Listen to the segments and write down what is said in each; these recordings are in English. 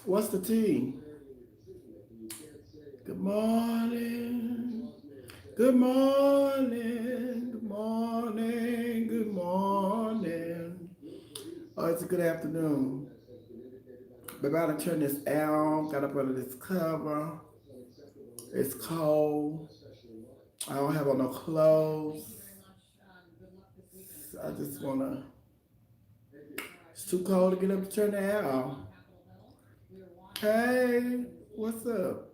What's the tea? Good morning. Good morning. Good morning. Good morning. Oh, it's a good afternoon. But about to turn this out. Got up under this cover. It's cold. I don't have on no clothes. I just wanna. It's too cold to get up to turn the air off. Hey, what's up?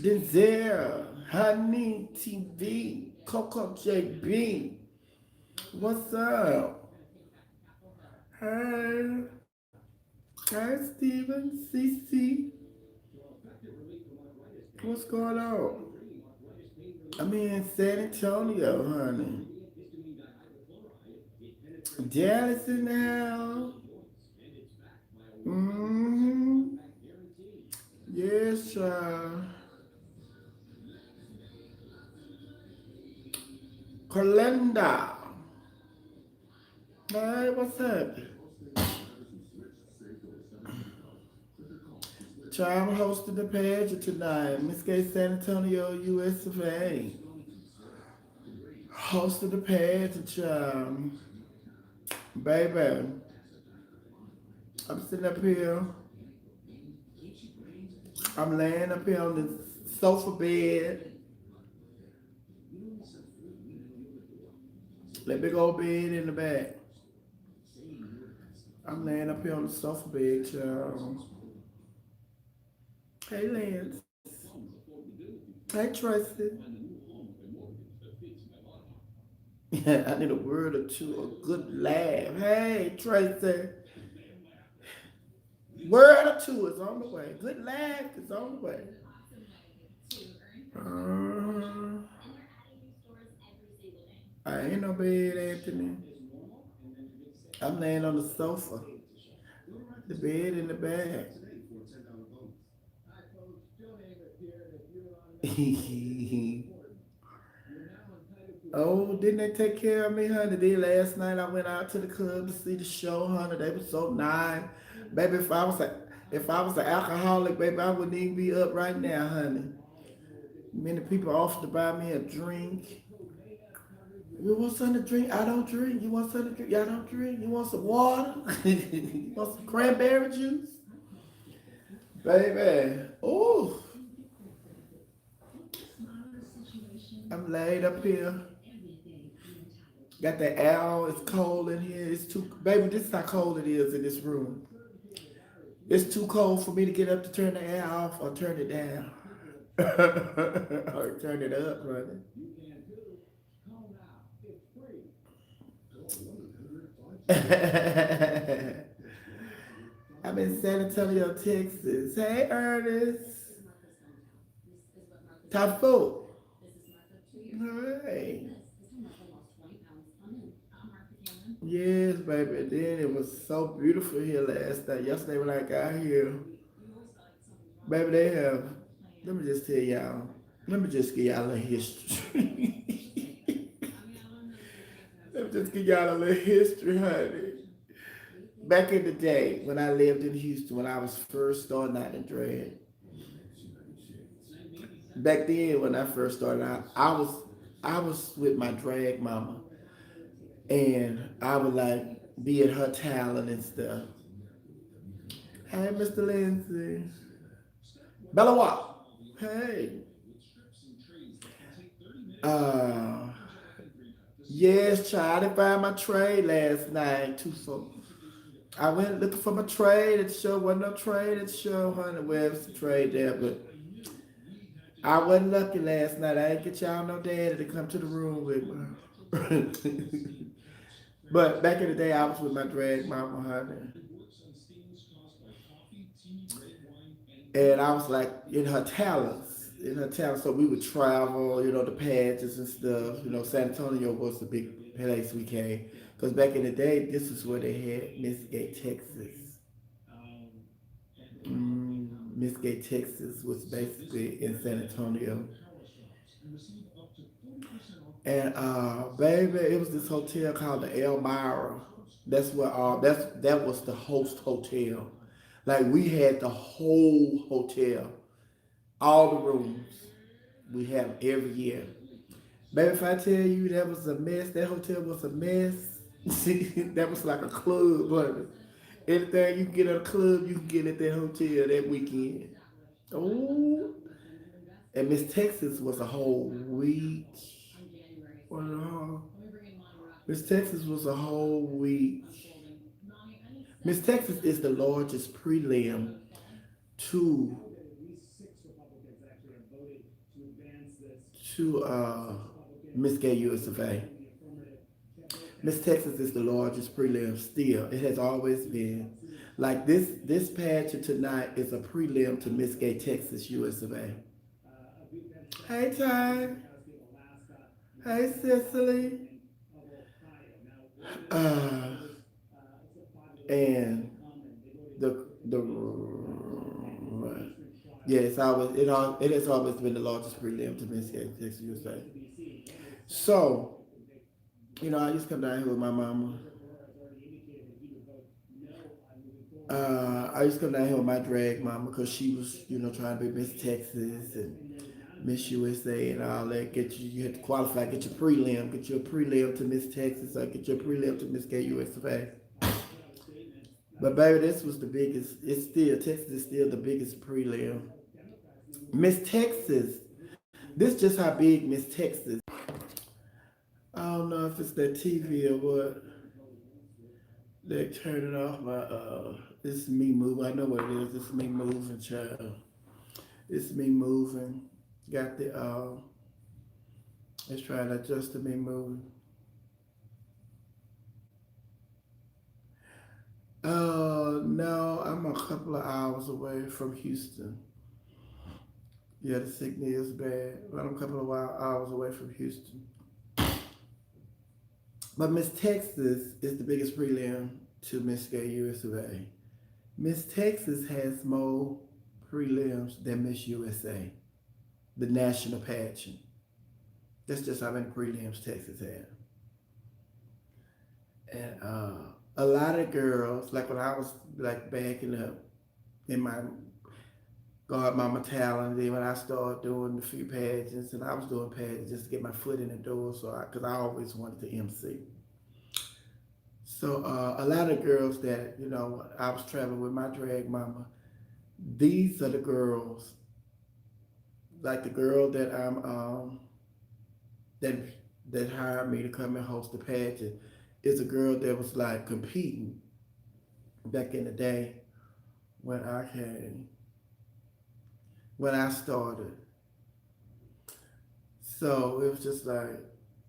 Denzel, Honey TV, Coco JB. What's up? Hey, hey, Steven, CC. What's going on? I'm in San Antonio, honey. Dallas in the house. Mm-hmm. Yes, child. Colenda. Hey, what's up? Child, I'm hosting the pageant tonight. Miss Gay San Antonio, US of A. Hosting the pageant, child. Baby, I'm sitting up here. I'm laying up here on the sofa bed. That big old bed in the back. I'm laying up here on the sofa bed, child. Hey, Lance. Hey, Tracy. I need a word or two, a good laugh. Hey, Tracy. Word or two is on the way. Good laugh is on the way. Uh, I ain't no bed, Anthony. I'm laying on the sofa. The bed in the back. Oh, didn't they take care of me, honey? Then last night I went out to the club to see the show, honey. They were so nice. Baby, if I was an alcoholic, baby, I wouldn't even be up right now, honey. Many people offered to buy me a drink. You want something to drink? I don't drink. You want something to drink? I don't drink. You want some water? You want some cranberry juice? Baby. Oh, I'm laid up here. Got the air. It's cold in here. It's too, baby. This is how cold it is in this room. It's too cold for me to get up to turn the air off or turn it down. Or turn it up, brother. I'm in San Antonio, Texas. Hey, Ernest. Top four. Hey. Yes, baby. Then it was so beautiful here last night. Yesterday when I got here, baby, they have. Let me just tell y'all. Let me just give y'all a history. Let me just give y'all a little history, honey. Back in the day when I lived in Houston, when I was first starting out in drag, back then when I first started out, I was with my drag mama, and I would like be at her talent and stuff. Hey, Mr. Lindsay. Bella, hey. Uh, yes, child. I didn't find my trade last night. Too so. I went looking for my trade at the show. Wasn't no trade at the show, honey. Well, it's a trade there, but I wasn't lucky last night. I didn't get y'all no daddy to come to the room with me. But back in the day, I was with my drag mama, honey. And I was like in her talents, in her talents. So we would travel, the pageants and stuff. San Antonio was the big place we came. Because back in the day, this is where they had Miss Gay, Texas. Miss Gay, Texas was basically in San Antonio. And baby, it was this hotel called the Elmira. That's what that was the host hotel. Like we had the whole hotel, all the rooms. We have every year. Baby, if I tell you that was a mess, that hotel was a mess. That was like a club, but anything you can get at a club, you can get at that hotel that weekend. Oh, and Miss Texas was a whole week. Well, Miss Texas was a whole week. Miss Texas is the largest prelim to Miss Gay US of A. Miss Texas is the largest prelim still. It has always been. Like this pageant tonight is a prelim to Miss Gay Texas US of A. Hey Ty. Hey Cicely. Uh, and the yeah, it has always been the largest prelim to Miss Gay Texas USA. So, I used to come down here with my mama. I used to come down here with my drag mama because she was, trying to be Miss Texas and Miss USA and all that. You had to qualify, get your prelim, get your prelim to Miss Texas, or get your prelim to Miss Gay USA. But baby, this was the biggest. Texas is still the biggest prelim. Miss Texas, this just how big Miss Texas. I don't know if it's that TV or what. They turning off my it's me moving. I know what it is. It's me moving, child. It's me moving. Got the it's trying to adjust to me moving. No, I'm a couple of hours away from Houston. Yeah, the signal is bad, but I'm a couple of hours away from Houston. But Miss Texas is the biggest prelim to Miss Gay USA. Miss Texas has more prelims than Miss USA, the national pageant. That's just how many prelims Texas had. And a lot of girls, like when I was like backing up in my godmama talent, then when I started doing the few pageants, and I was doing pageants just to get my foot in the door, because I always wanted to MC. So a lot of girls that I was traveling with my drag mama. These are the girls, like the girl that that that hired me to come and host the pageant, is a girl that was like competing back in the day when I came, when I started. So it was just like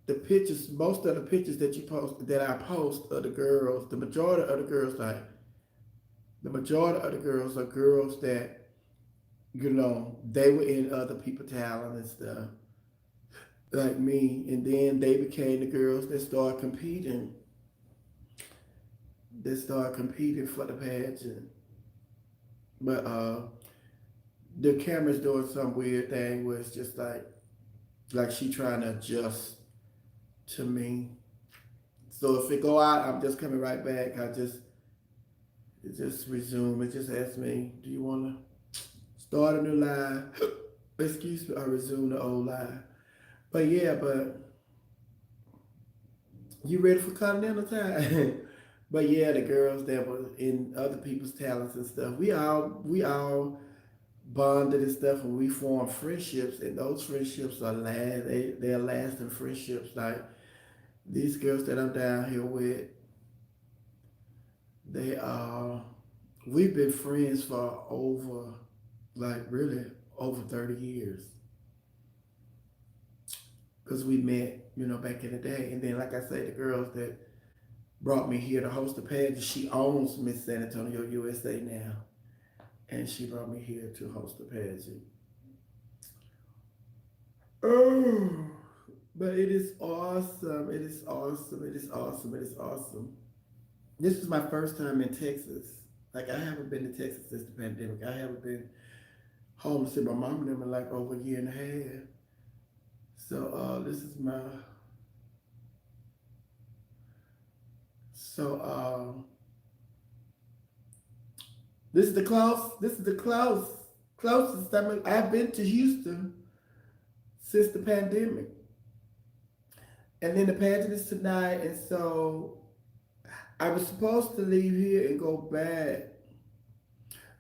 the pictures, most of the pictures that I post of the girls, the majority of the girls are girls that, they were in other people's talent and stuff, like me, and then they became the girls that started competing. They started competing for the pageant. But the camera's doing some weird thing where it's just like she trying to adjust to me. So if it go out, I'm just coming right back. It just resume. It just asks me, do you want to start a new line? Excuse me, or resume the old line. But yeah, but you ready for continental time? But yeah, the girls that were in other people's talents and stuff, we all bonded and stuff, and we formed friendships, and those friendships they're lasting friendships. Like these girls that I'm down here with, they are we've been friends for over, like really over 30 years, because we met, back in the day. And then, like I say, the girls that brought me here to host the pageant, she owns Miss San Antonio USA now, and she brought me here to host the pageant. Oh, but it is awesome. It is awesome. It is awesome. It is awesome. This is my first time in Texas. Like I haven't been to Texas since the pandemic. I haven't been home to see my mom and them in like over a year and a half. So So this is the closest. I mean, I've been to Houston since the pandemic, and then the pageant is tonight, and so I was supposed to leave here and go back.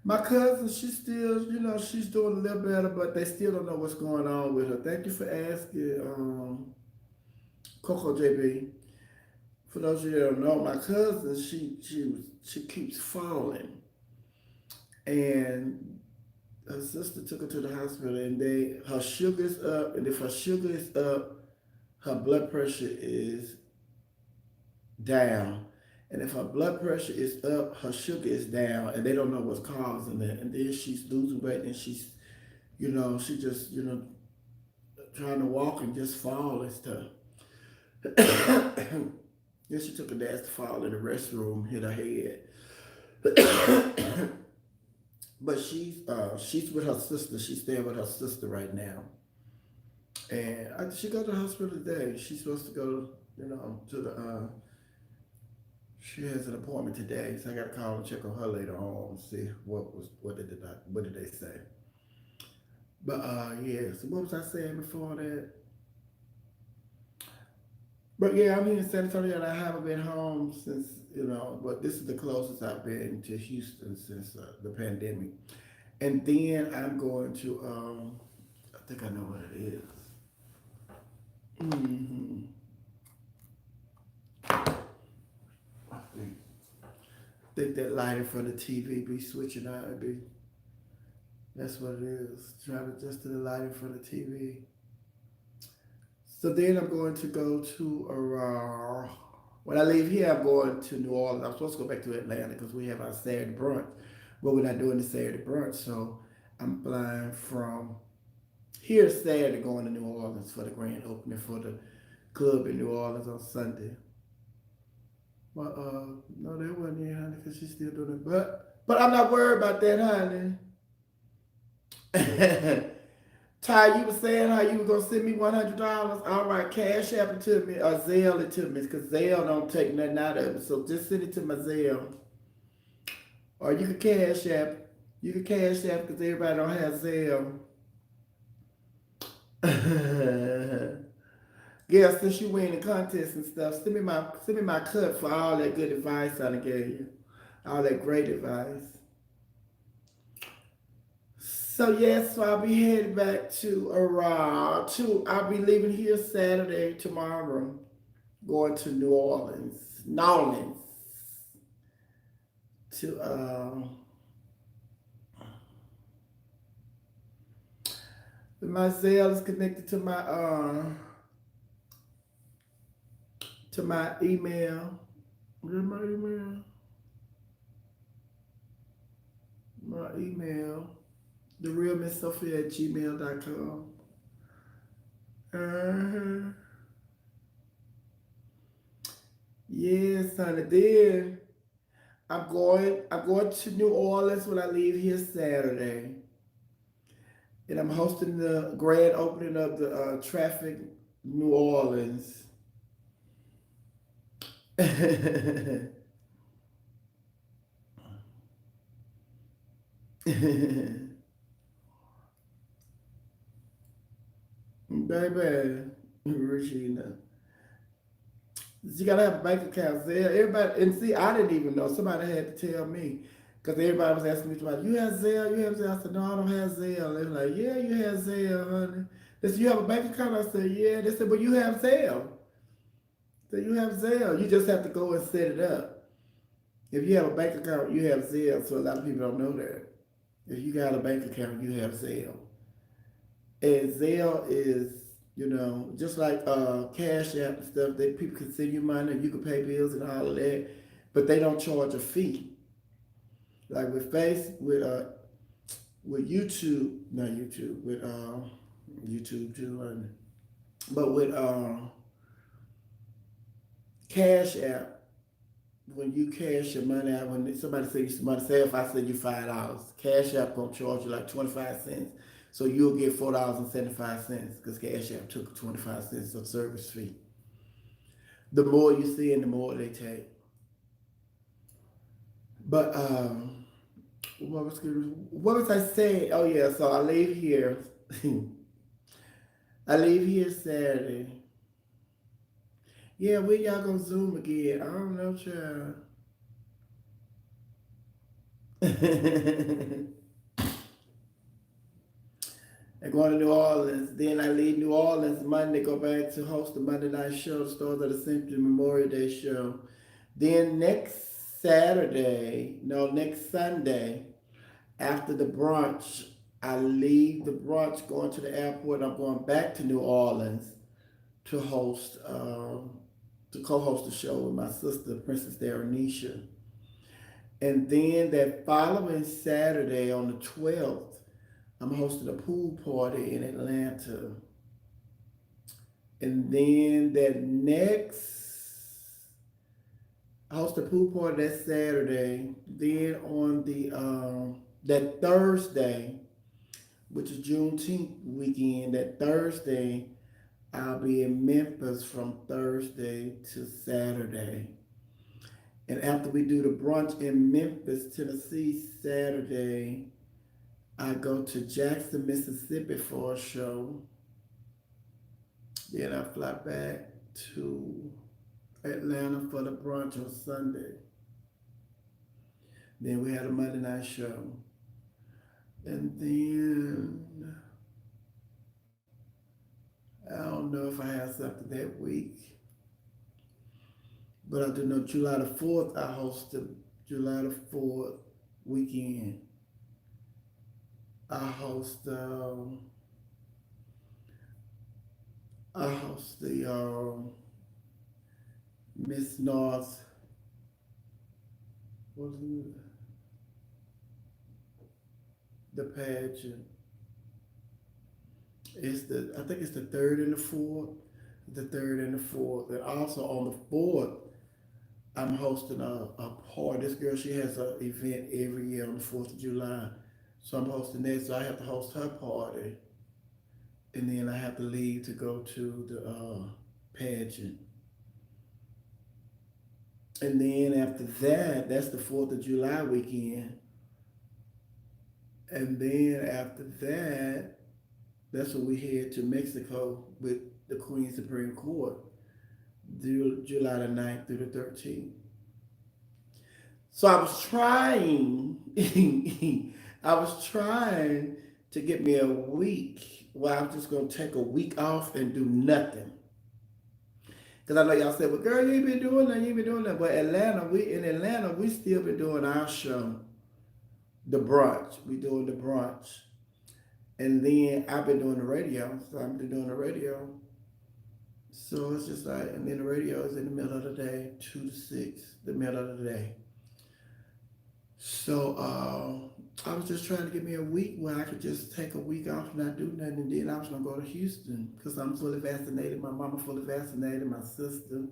My cousin, she's still, she's doing a little better, but they still don't know what's going on with her. Thank you for asking, Coco JB. For those of you that don't know, my cousin, she keeps falling, and her sister took her to the hospital, and her sugar's up, and if her sugar is up, her blood pressure is down. And if her blood pressure is up, her sugar is down, and they don't know what's causing it. And then she's losing weight, and she's, she just, trying to walk and just fall and stuff. Then she took a nasty fall in the restroom, hit her head. But she's with her sister. She's staying with her sister right now. And she go to the hospital today. She's supposed to go, to the she has an appointment today, so I got to call and check on her later on and see what did they say. But yeah, so what was I saying before that? But yeah, I'm here in San Antonio and I haven't been home since, but this is the closest I've been to Houston since the pandemic. And then I'm going to, I think I know what it is. Mm-hmm. I think that light in front of the TV be switching out. That's what it is. Trying to adjust to the light in front of the TV. So then I'm going to go to when I leave here, I'm going to New Orleans. I'm supposed to go back to Atlanta because we have our Saturday brunch, but we're not doing the Saturday brunch. So I'm flying from here Saturday going to New Orleans for the grand opening for the club in New Orleans on Sunday. But no, that wasn't it, honey, because she's still doing it. But I'm not worried about that, honey. Ty, you were saying how you were gonna send me $100. All right, cash app it to me or Zelle it to me, because Zelle don't take nothing out of it. So just send it to my Zelle, or you can cash app. You can cash app because everybody don't have Zelle. Yeah, since you win the contest and stuff, send me my cut for all that good advice I done gave you, all that great advice. So yes, so I'll be heading back to I'll be leaving here Saturday tomorrow, going to New Orleans to my Zelle is connected to my email. Where's my email? My email. The real Miss Sophia at gmail.com. Uh-huh. Yes, honey. Then I'm going to New Orleans when I leave here Saturday. And I'm hosting the grand opening of the Traffic New Orleans. Baby, Regina. You gotta have a bank account there. Everybody, and see, I didn't even know. Somebody had to tell me. Because everybody was asking me, about, you have Zelle? You have Zelle? I said, no, I don't have Zelle. They were like, yeah, you have Zelle, honey. They said, you have a bank account? I said, yeah. They said, well, you have Zelle. So you have Zelle. You just have to go and set it up. If you have a bank account, you have Zelle. So a lot of people don't know that. If you got a bank account, you have Zelle. And Zelle is, just like Cash App and stuff, that people can send you money and you can pay bills and all of that, but they don't charge a fee. Like with YouTube, not YouTube, with YouTube too, but with Cash App, when you cash your money out, when somebody sends you some money, say if I send you $5, Cash App gonna charge you like 25 cents. So you'll get $4.75 because Cash App took 25 cents of service fee. The more you send, the more they take. But what was I saying? Oh yeah, so I leave here. I leave here Saturday. Yeah, when y'all gonna Zoom again? I don't know, child. I'm going to New Orleans. Then I leave New Orleans Monday, go back to host the Monday night show, the Stars of the Century Memorial Day show. Then next Sunday, after the brunch, I leave the brunch, going to the airport. I'm going back to New Orleans to to co-host the show with my sister, Princess Darenisha. And then that following Saturday on the 12th, I'm hosting a pool party in Atlanta. And then I host a pool party that Saturday. Then on that Thursday, which is Juneteenth weekend, that Thursday, I'll be in Memphis from Thursday to Saturday. And after we do the brunch in Memphis, Tennessee, Saturday, I go to Jackson, Mississippi for a show. Then I fly back to Atlanta for the brunch on Sunday. Then we had a Monday night show. And then I don't know if I have something that week. But I do know July the 4th, I host the July the 4th weekend. I host I host the Miss North, what is it? The pageant. I think it's the third and the fourth. The third and the fourth. And also on the fourth, I'm hosting a party. This girl, she has an event every year on the 4th of July. So I'm hosting that. So I have to host her party. And then I have to leave to go to the pageant. And then after that, that's the 4th of July weekend. And then after that, that's when we head to Mexico with the Queen Supreme Court, July the 9th through the 13th. So I was trying, I was trying to get me a week where I'm just going to take a week off and do nothing. Because I know y'all said, well, girl, you ain't been doing that, you ain't been doing that. But in Atlanta, we still been doing our show, the brunch. We doing the brunch. And then I've been doing the radio. So I've been doing the radio. So it's just like, and then the radio is in the middle of the day, 2 to 6, the middle of the day. So I was just trying to get me a week where I could just take a week off and not do nothing. And then I was going to go to Houston because I'm fully vaccinated. My mama fully vaccinated, my sister.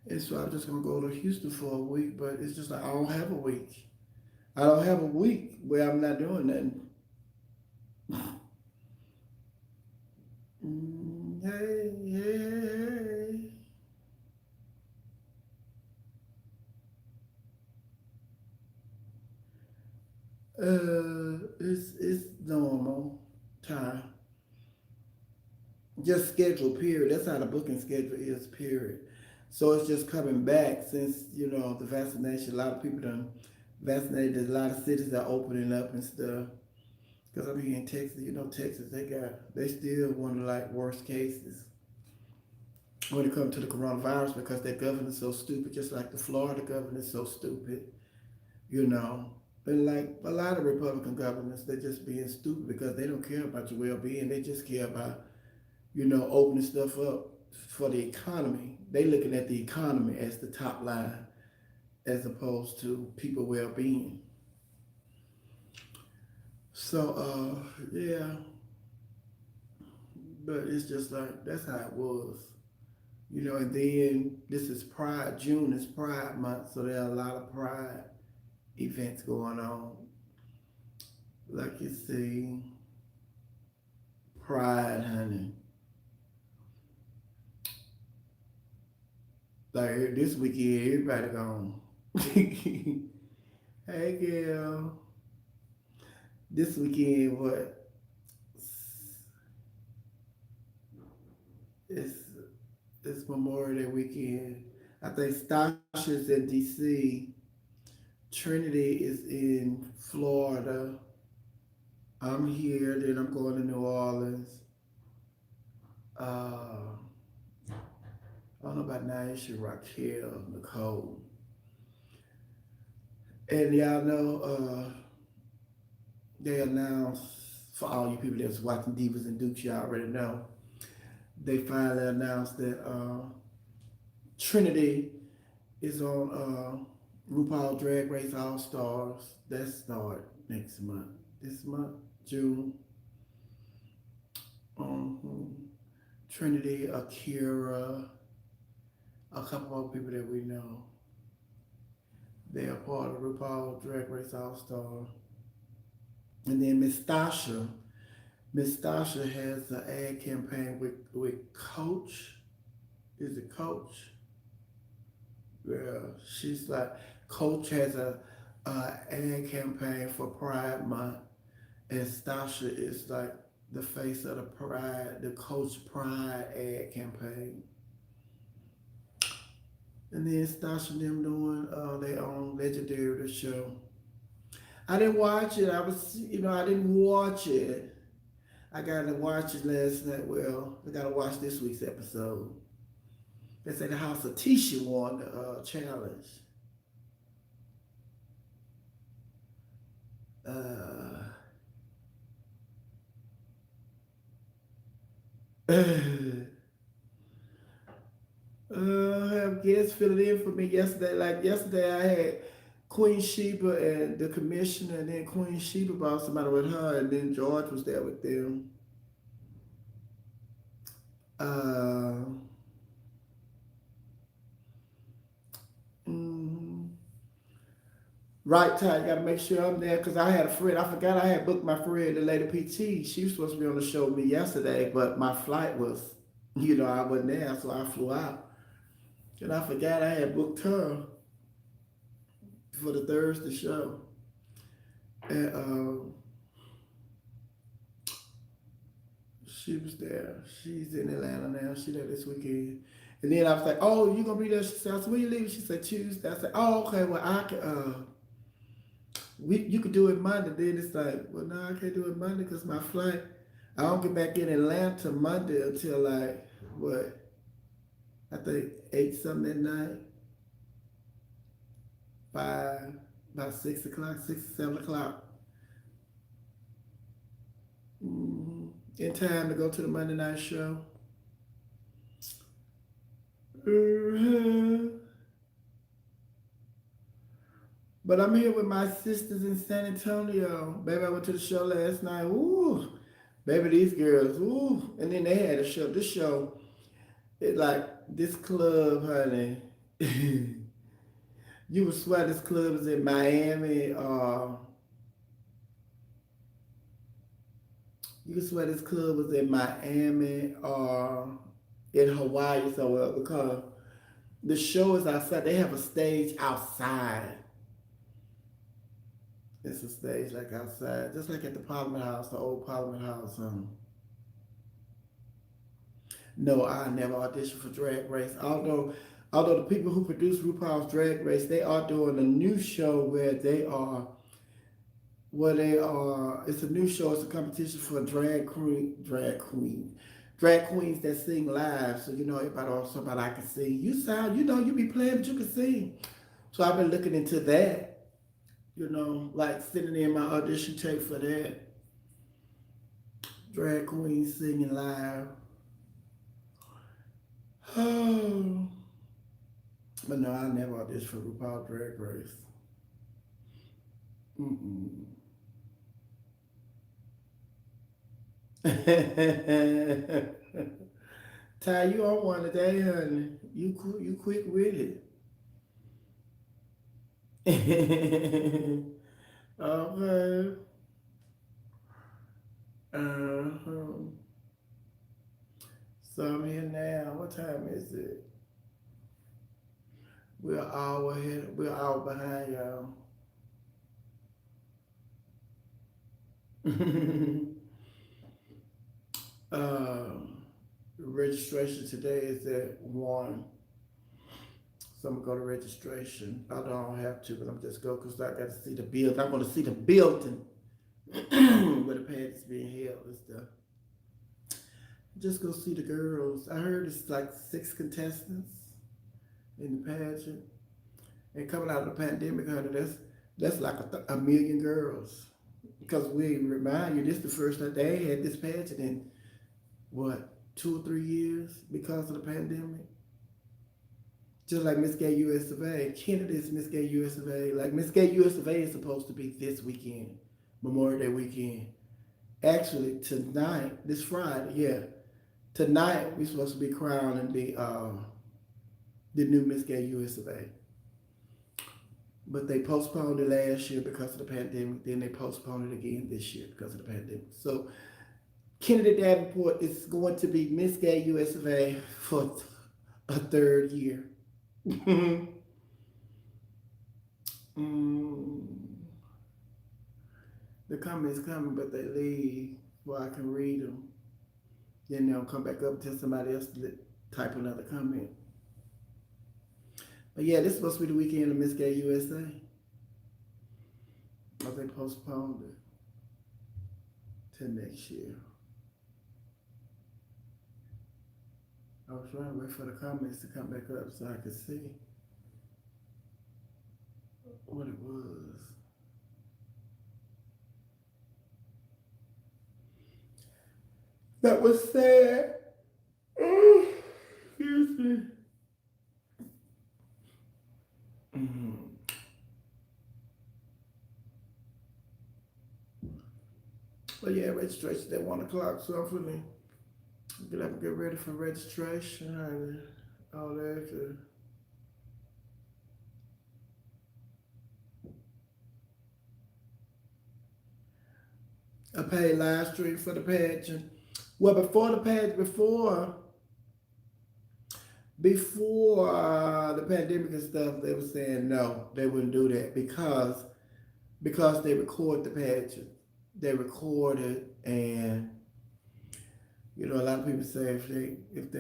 And so I'm just going to go to Houston for a week. But it's just like I don't have a week. I don't have a week where I'm not doing nothing. Hey, hey, hey. It's normal time. Just schedule, period. That's how the booking schedule is, period. So it's just coming back since, the vaccination. A lot of people done vaccinated. A lot of cities are opening up and stuff. Because I'm here in Texas, Texas, they still one of the like worst cases when it comes to the coronavirus because their governor's so stupid, just like the Florida governor is so stupid, you know. But like a lot of Republican governors, they're just being stupid because they don't care about your well-being. They just care about, opening stuff up for the economy. They looking at the economy as the top line as opposed to people well-being. So, yeah, but it's just like, that's how it was. And then this is Pride, June is Pride Month, so there are a lot of Pride events going on. Like you see, Pride, honey. Like this weekend, everybody gone. Hey girl, this weekend what? It's it's Memorial Day weekend. I think Stasha's in DC. Trinity is in Florida. I'm here. Then I'm going to New Orleans. I don't know about Naisha, Raquel, Nicole, and y'all know they announced for all you people that's watching Divas and Dukes. Y'all already know they finally announced that Trinity is on RuPaul Drag Race All Stars. That start next month. This month, June. Um, Trinity, Akira, a couple more people that we know. They are part of RuPaul Drag Race All Star. And then Miss Stasha. Miss Stasha has an ad campaign with Coach. Is it Coach? Yeah, she's like Coach has a ad campaign for Pride Month, and Stasha is like the face of the Pride, the Coach Pride ad campaign. And then Stasha and them doing their own legendary the show. I didn't watch it. I didn't watch it. I got to watch it last night. Well, I got to watch this week's episode. They say the House of Tisha won the challenge. Uh, I have guests filling in for me yesterday. Like yesterday, I had Queen Sheba and the commissioner, and then Queen Sheba brought somebody with her, and then George was there with them. Uh, mm, right time, got to make sure I'm there because I had a friend. I forgot I had booked my friend, the lady PT. She was supposed to be on the show with me yesterday, but my flight was, I wasn't there, so I flew out. And I forgot I had booked her for the Thursday show. And she was there. She's in Atlanta now. She there this weekend. And then I was like, "Oh, you gonna be there?" She said, "I said, when you leaving?" She said, "Tuesday." I said, "Oh, okay. Well, I can. You could do it Monday." Then it's like, "Well, no, I can't do it Monday because my flight. I don't get back in Atlanta Monday until like what? I think 8 something at night, 5, about 6 o'clock, 6 or 7 o'clock. In time to go to the Monday night show." Uh-huh. But I'm here with my sisters in San Antonio. Baby, I went to the show last night. Ooh, baby, these girls. Ooh, and then they had a show. This show, it like this club, honey. You would swear this club is in Miami. You could swear this club was in Miami or in Hawaii somewhere because the show is outside. They have a stage outside. It's a stage like outside, just like at the Parliament House, the old Parliament House. No, I never auditioned for Drag Race. Although the people who produce RuPaul's Drag Race, they are doing a new show where they are. It's a new show. It's a competition for drag queens that sing live. So everybody or somebody I can sing. You sound, you be playing, but you can sing. So I've been looking into that. Like sending in my audition tape for that. Drag queens singing live. Oh, but no, I never auditioned for RuPaul Drag Race. Mm-mm. Ty, you on one today, honey. You quick with it. Okay. Uh-huh. So I'm here now. What time is it? We're an hour ahead. We're an hour behind y'all. Registration today is at 1. So I'm gonna go to registration. I don't have to, but I'm just go because I got to see the building. I'm gonna see the building where the pageant's being held and stuff. Just go see the girls. I heard it's like 6 contestants in the pageant. And coming out of the pandemic, honey, that's like a million girls. Because we remind you, this is the first that they had this pageant in what, 2 or 3 years because of the pandemic. Just like Miss Gay US of A. Kennedy's Miss Gay US of A. Like Miss Gay US of A is supposed to be this weekend, Memorial Day weekend. Actually, tonight, this Friday, yeah. Tonight, we're supposed to be crowning the new Miss Gay US of A. But they postponed it last year because of the pandemic. Then they postponed it again this year because of the pandemic. So Kennedy Davenport is going to be Miss Gay US of A for a third year. The comments coming, but they leave before I can read them. Then they'll come back up until somebody else type another comment. But yeah, this is supposed to be the weekend of Miss Gay USA. But they postponed it to next year. I was trying to wait for the comments to come back up so I could see what it was. That was sad. Excuse me. But yeah, registration at 1 o'clock, so I'm finna get up and get ready for registration and all that. A paid live stream for the pageant. Well, before the pageant, before the pandemic and stuff, they were saying no, they wouldn't do that because they record the pageant. They record it, and you know, a lot of people say if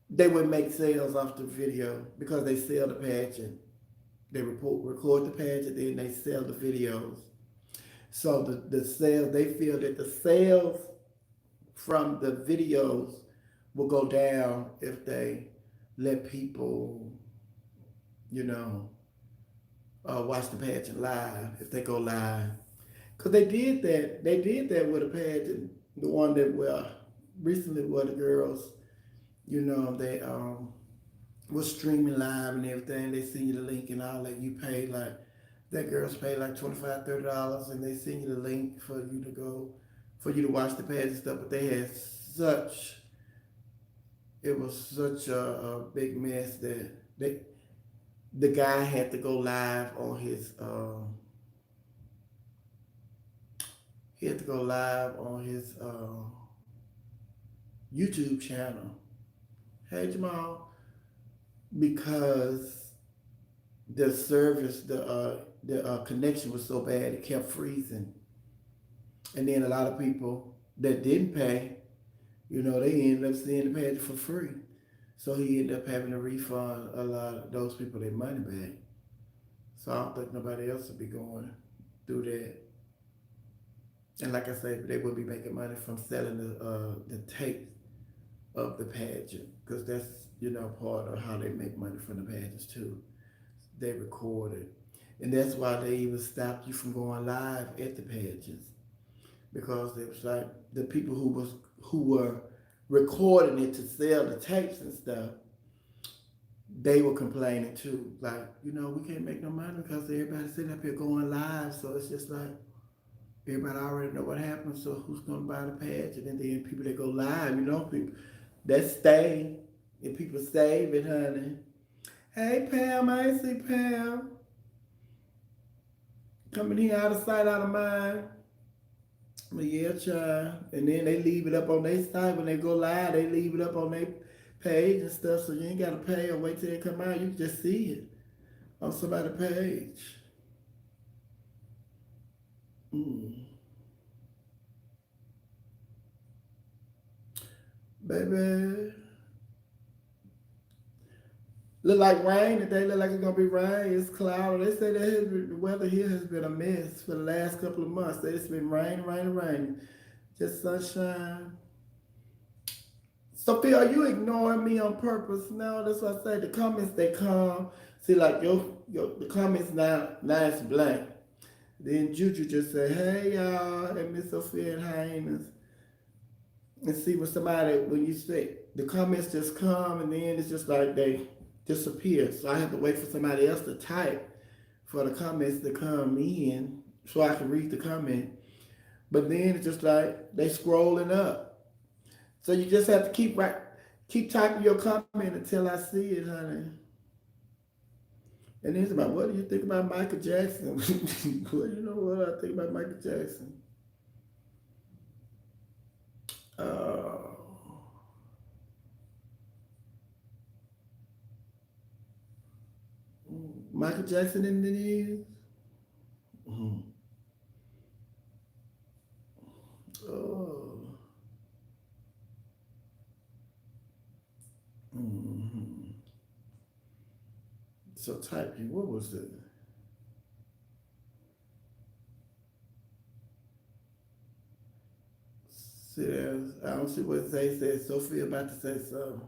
they would make sales off the video because they sell the pageant. They record the pageant, then they sell the videos. So the sales, they feel that the sales from the videos will go down if they let people, you know, watch the pageant live, if they go live. Because they did that with a pageant, the one that, recently where the girls, you know, they was streaming live and everything. They send you the link and all that. You pay like, that girls pay like $25, $30 and they send you the link for you to go, for you to watch the pageant stuff. But they had it was such a big mess that the guy had to go live on his, YouTube channel. Hey Jamal, because the service, the connection was so bad, it kept freezing. And then a lot of people that didn't pay, you know, they ended up seeing the pageant for free. So he ended up having to refund a lot of those people their money back. So I don't think nobody else would be going through that. And like I said, they would be making money from selling the tape of the pageant, because that's, you know, part of how they make money from the pageants too. They record it. And that's why they even stopped you from going live at the pageants, because it was like the people who were recording it to sell the tapes and stuff, they were complaining too. Like, you know, we can't make no money because everybody's sitting up here going live. So it's just like, everybody already know what happened. So who's going to buy the pageant? And then people that go live, you know, people that stay, and people save it, honey. Hey, Pam, I ain't see Pam. Coming here out of sight, out of mind. But yeah, child. And then they leave it up on their site. When they go live, they leave it up on their page and stuff. So you ain't got to pay or wait till it come out. You can just see it on somebody's page. Mm. Baby, look like rain today. Look like it's gonna be rain. It's cloudy. They say the weather here has been a mess for the last couple of months. It's been rain, rain, rain. Just sunshine. Sophia, are you ignoring me on purpose? No, that's what I say. The comments they come. See, like your the comments now it's blank. Then Juju just say, "Hey y'all," and Miss Sophia and Hyenas, and see when somebody when you say the comments just come and then it's just like they disappear. So I have to wait for somebody else to type for the comments to come in so I can read the comment. But then it's just like they scrolling up. So you just have to keep typing your comment until I see it, honey. And then it's about what do you think about Michael Jackson? Well, you know what I think about Michael Jackson. Uh, Michael Jackson in the news. Mm. Oh. Mm-hmm. So typing, what was it? See, I don't see what they said. Sophia about to say so.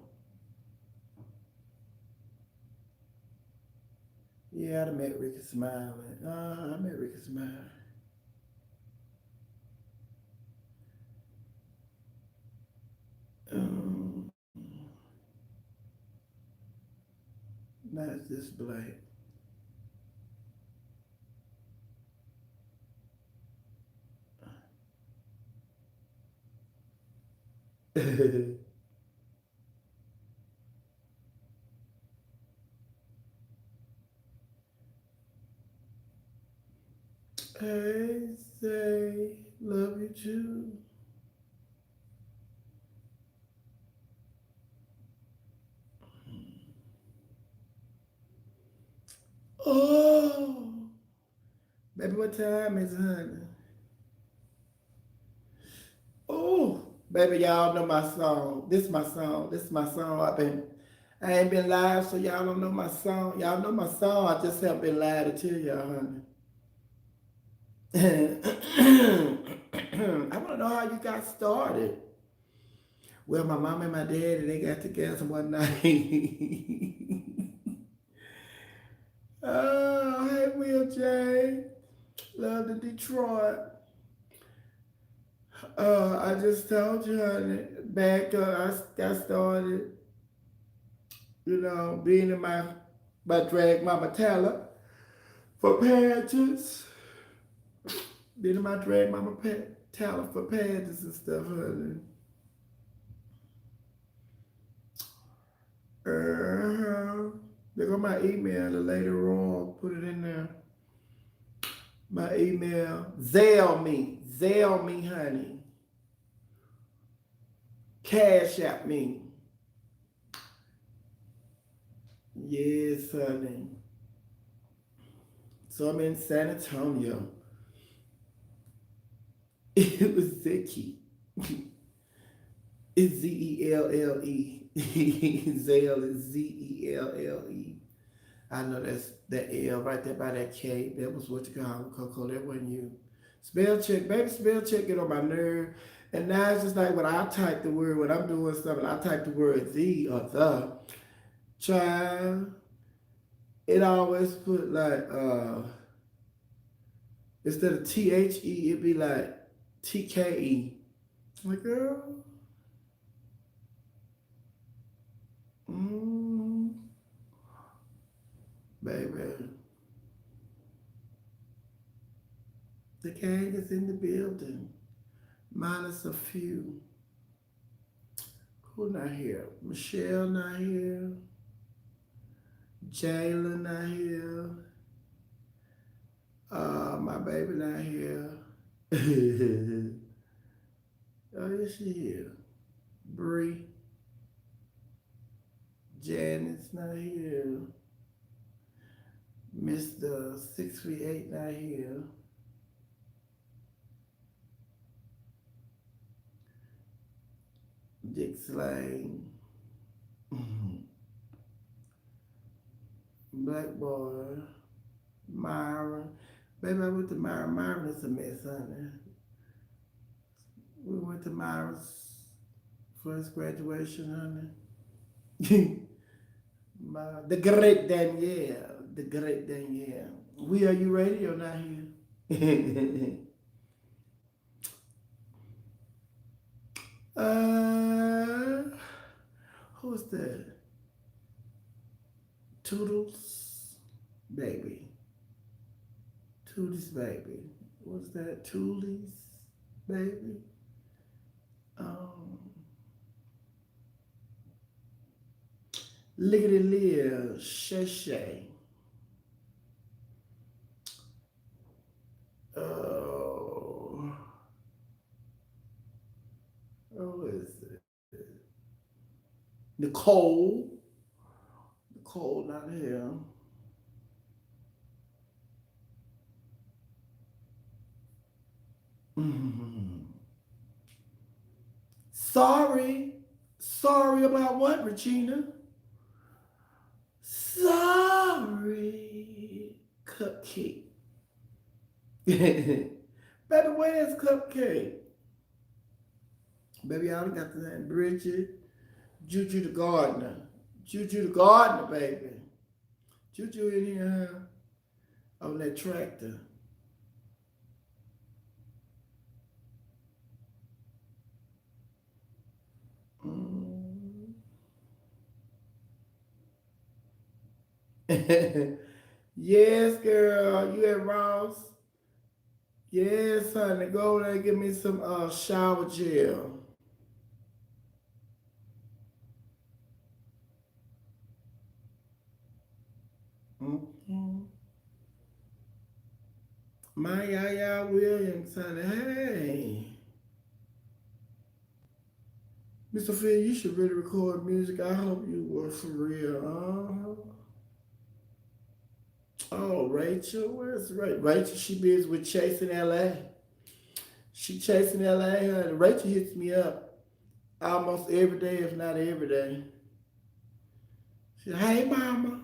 Yeah, I met Ricky Smiley. I met Ricky Smiley. Um, Not this black. Hey, say, love you too. Oh, baby, what time is it, honey? Oh, baby, y'all know my song. This is my song. This is my song. I ain't been live, so y'all don't know my song. Y'all know my song. I just haven't been live to tell y'all, honey. I want to know how you got started. Well, my mom and my daddy, they got together one night. Oh, hey, Will J. Love to Detroit. I just told you, honey, back I got started, being in my drag mama talent for pageants. Being in my drag mama talent for pageants and stuff, honey. Uh-huh. They got my email later on. Put it in there. My email. Zell me, honey. Cash at me. Yes, honey. So I'm in San Antonio. It was Zicky. It's Zelle. Zell is Zelle. I know that's that L right there by that K. That was what you call Coco. That wasn't you. Spell check, baby. Spell check get on my nerve. And now it's just like when I type the word, when I'm doing something, I type the word the or the. Child, it always put like instead of THE, it'd be like TKE. Like, girl, mm, baby. The gang is in the building, minus a few. Who not here? Michelle not here. Jayla not here. My baby not here. Oh, yes, she here. Bree. Janet's not here. Mr. 638 not here. Dick Slang. Black Boy. Myra. Baby, I went to Myra. Myra is a mess, honey. We went to Myra's first graduation, honey. The great Danielle. The great Danielle. We Are You Radio not here. uh, who's that? Toodles, baby. Tootie's baby. What's that? Tootie's baby. Um, Lickety Liv, Shay Shay. Oh, who is it? Nicole. Nicole not here. Mhm. Sorry. Sorry about what, Regina? Sorry. Cupcake. Baby, where's Cupcake? Baby, I done got the name Bridget. Juju the gardener. Juju the gardener, baby. Juju in here on that tractor. Mm. Yes, girl. You at Ross? Yes, honey. Go there and give me some shower gel. Mm-hmm. My Yaya Williams, honey. Hey. Miss Sophia, you should really record music. I hope you were for real. Oh, Rachel. Where's Rachel? Rachel, she busy with Chasing LA. She chasing LA, honey. Rachel hits me up almost every day, if not every day. She, hey, mama.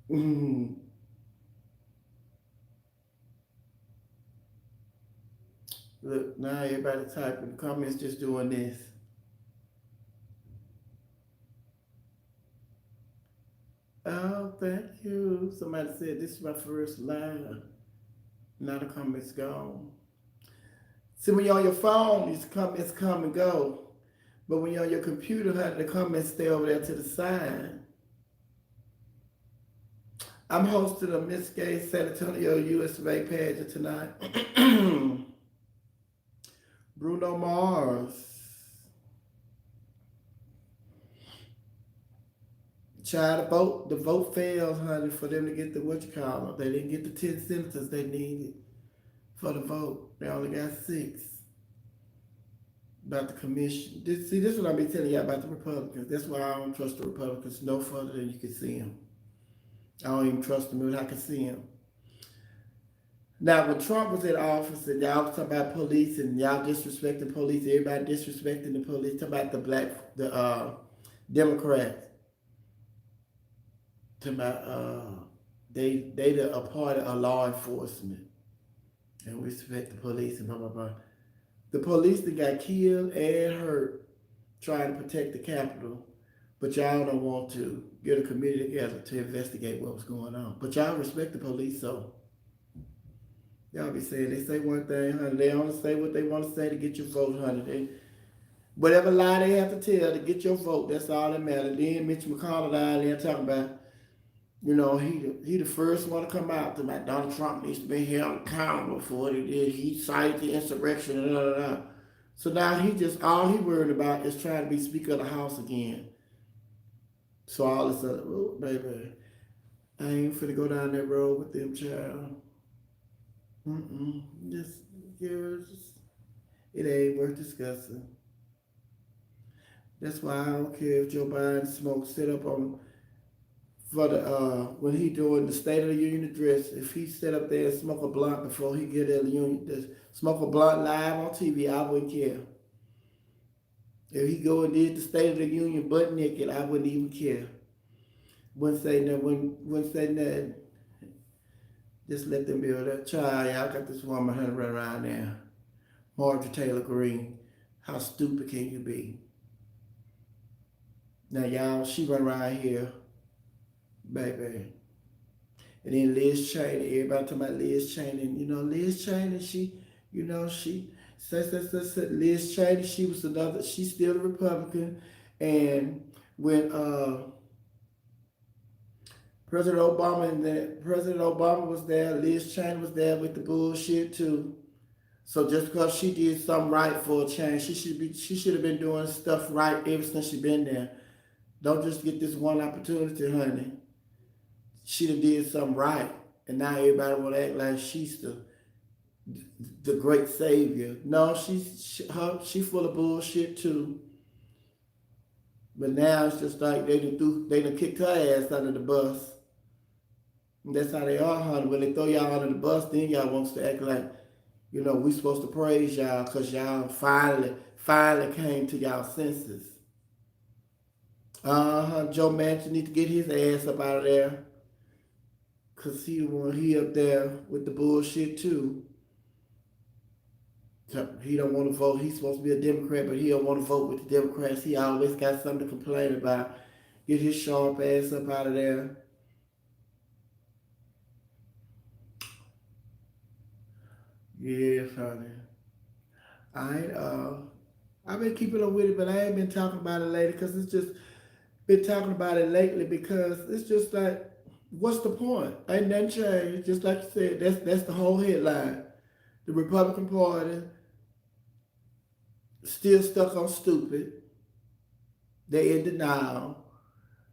Mm. Look, now everybody typing the comments just doing this. Oh, thank you. Somebody said this is my first live. Now the comments gone. See, when you're on your phone, these comments come and go. But when you're on your computer, honey, the comments stay over there to the side. I'm hosting a Miss Gay San Antonio US of A pageant tonight. Bruno Mars. Child, the vote failed, honey, for them to get the what you call it. They didn't get the 10 senators they needed for the vote. They only got 6. About the commission. This is what I be telling you about the Republicans. That's why I don't trust the Republicans no further than you can see them. I don't even trust them when I can see them. Now, when Trump was in office and y'all was talking about police and y'all disrespecting police, everybody disrespecting the police, talking about the Democrats, talking about they a part of law enforcement and we respect the police and blah blah blah. The police that got killed and hurt trying to protect the Capitol, but y'all don't want to get a committee together to investigate what was going on. But y'all respect the police, so y'all be saying they say one thing, honey. They only say what they want to say to get your vote, honey. Whatever lie they have to tell to get your vote, that's all that matters. Then Mitch McConnell out there talking about, he the first one to come out to like Donald Trump needs to be held accountable for what he did. He cited the insurrection and blah, blah, blah. So now all he worried about is trying to be Speaker of the House again. So all of a sudden, oh, baby, I ain't finna go down that road with them, child. Just, girls, it ain't worth discussing. That's why I don't care if Joe Biden smokes sit up on for the when he doing the State of the Union address, if he sit up there and smoke a blunt before he get in the union, smoke a blunt live on TV, I wouldn't care. If he go and did the State of the Union butt naked, I wouldn't even care. Wouldn't say nothing. Wouldn't say nothing. Just let them build that child. Y'all got this woman running around there. Marjorie Taylor Greene. How stupid can you be? Now y'all, she run around here, baby. And then Liz Cheney, everybody talking about Liz Cheney. And Liz Cheney, she said Liz Cheney, she's still a Republican. And when President Obama was there, Liz Cheney was there with the bullshit too. So just because she did something right for a change, she should have been doing stuff right ever since she been there. Don't just get this one opportunity, honey. She done did something right, and now everybody want to act like she's the great savior. No, she full of bullshit too. But now it's just like they done kicked her ass under the bus. And that's how they are, honey. When they throw y'all under the bus, then y'all wants to act like, we supposed to praise y'all because y'all finally came to y'all senses. Joe Manchin need to get his ass up out of there. Because he up there with the bullshit too. He don't want to vote. He's supposed to be a Democrat, but he don't want to vote with the Democrats. He always got something to complain about. Get his sharp ass up out of there. Yes, honey. I've been keeping up with it, but I ain't been talking about it lately because it's just been talking about it lately because it's just like, what's the point? Ain't nothing changed. Just like you said, that's the whole headline. The Republican Party still stuck on stupid. They in denial.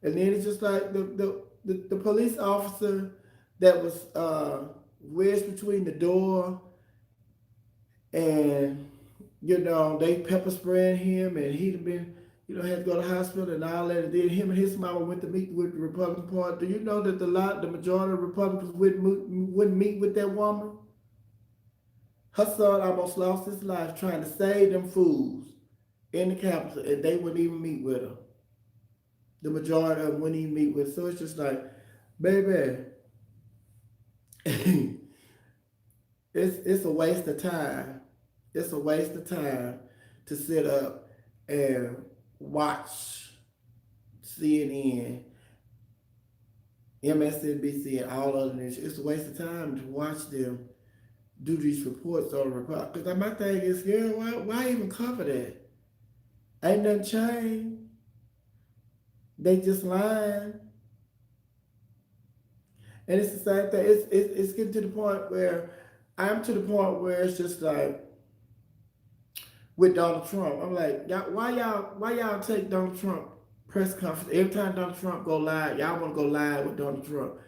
And then it's just like the police officer that was wedged between the door and, they pepper spraying him and he'd been, had to go to the hospital and all that. And then him and his mama went to meet with the Republican Party. Do you know that the majority of Republicans wouldn't meet with that woman? Her son almost lost his life trying to save them fools in the Capitol, and they wouldn't even meet with her. The majority of them wouldn't even meet with her. So it's just like, baby, it's a waste of time. It's a waste of time to sit up and watch CNN, MSNBC, and all other news. It's a waste of time to watch them do these reports on the report. Because my thing is, girl, why even cover that? Ain't nothing changed. They just lying. And it's the same thing. It's getting to the point where I'm to the point where it's just like with Donald Trump. I'm like, why y'all take Donald Trump press conference every time Donald Trump go live? Y'all want to go live with Donald Trump.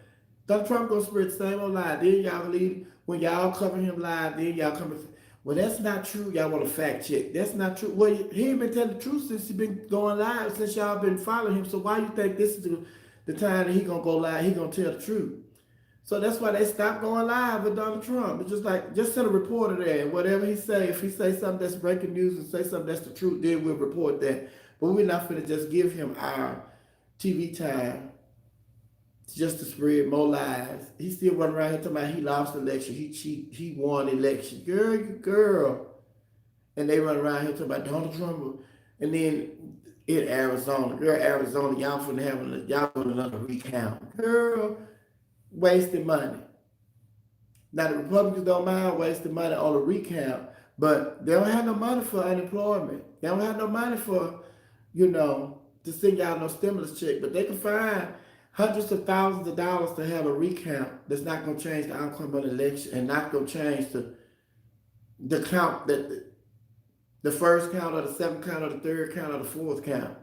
Donald Trump gonna spread the same old lie. Then y'all leave when y'all cover him live. Then y'all come. Well, that's not true. Y'all want to fact check. That's not true. Well, he ain't been telling the truth since he been going live, since y'all been following him. So why you think this is the time that he gonna go live? He gonna tell the truth. So that's why they stopped going live with Donald Trump. It's just like, just send a reporter there, and whatever he say, if he say something that's breaking news and say something that's the truth, then we'll report that. But we're not gonna just give him our TV time just to spread more lies. He still running around here talking about he lost the election. He won the election. Girl. And they run around here talking about Donald Trump. And then in Arizona, y'all finna have another recount. Girl, wasting money. Now the Republicans don't mind wasting money on a recount, but they don't have no money for unemployment. They don't have no money for, to send y'all no stimulus check. But they can find hundreds of thousands of dollars to have a recount that's not going to change the outcome of the election and not going to change the count, that the first count or the second count or the third count or the fourth count.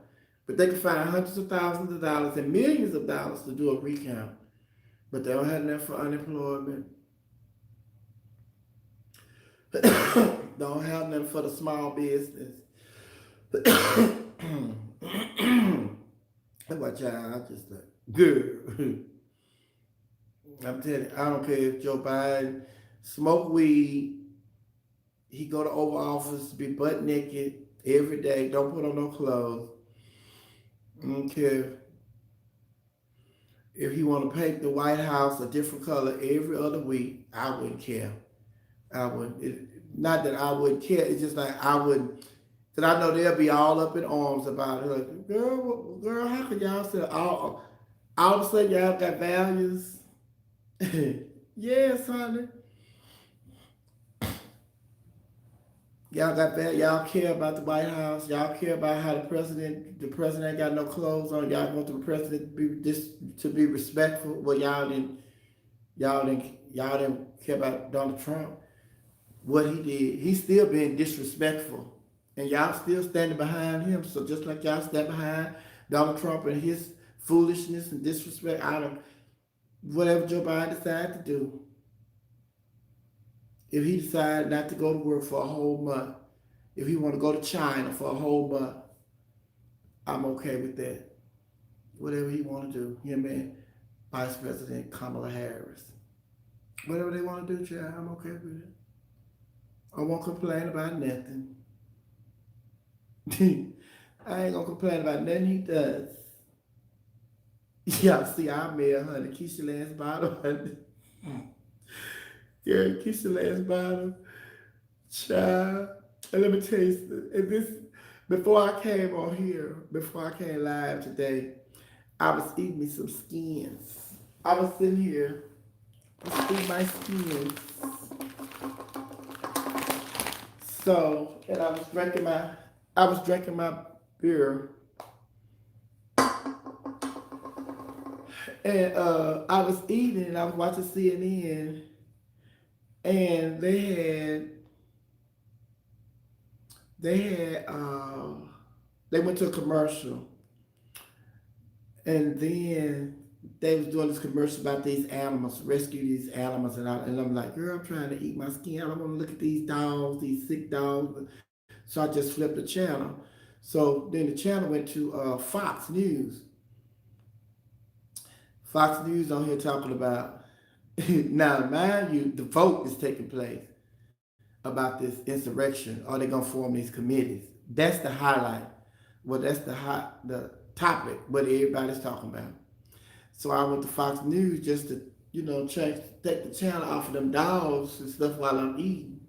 But they can find hundreds of thousands of dollars and millions of dollars to do a recount. But they don't have enough for unemployment. Don't have nothing for the small business. Watch out, I just like, good. I'm telling you, I don't care if Joe Biden smoke weed, he go to Oval Office, be butt naked every day, don't put on no clothes. I don't care if he want to paint the White House a different color every other week. I wouldn't care. I would. Not that I wouldn't care. It's just like I wouldn't. Cause I know they'll be all up in arms about it. Like, girl, how could y'all say all of a sudden y'all got values? Yes, honey. Y'all got that. Y'all care about the White House. Y'all care about how the president ain't got no clothes on. Y'all want the president to be respectful. Well, y'all didn't care about Donald Trump. What he did, he's still being disrespectful, and y'all still standing behind him. So just like y'all stand behind Donald Trump and his foolishness and disrespect out of whatever Joe Biden decides to do. If he decides not to go to work for a whole month, if he want to go to China for a whole month, I'm okay with that. Whatever he want to do, him and Vice President Kamala Harris, whatever they want to do, child, I'm okay with it. I won't complain about nothing. I ain't gonna complain about nothing he does. Yeah, see, I mail honey. Keisha Lance Bottom, honey. Yeah, Keisha Lance Bottom, child. And let me tell you, and this before I came on here, before I came live today, I was eating me some skins. I was sitting here, I was eating my skins. So, and I was drinking my beer, and I was eating, and I was watching CNN, and they had they went to a commercial, and then they was doing this commercial about these animals, rescue these animals, and I'm like, girl, I'm trying to eat my skin. I don't want to look at these dogs, these sick dogs. So I just flipped the channel. So then the channel went to Fox News. Fox News on here talking about now, mind you, the vote is taking place about this insurrection. Are they gonna form these committees? That's the highlight. Well, that's the topic what everybody's talking about. So I went to Fox News just to, take the channel off of them dogs and stuff while I'm eating.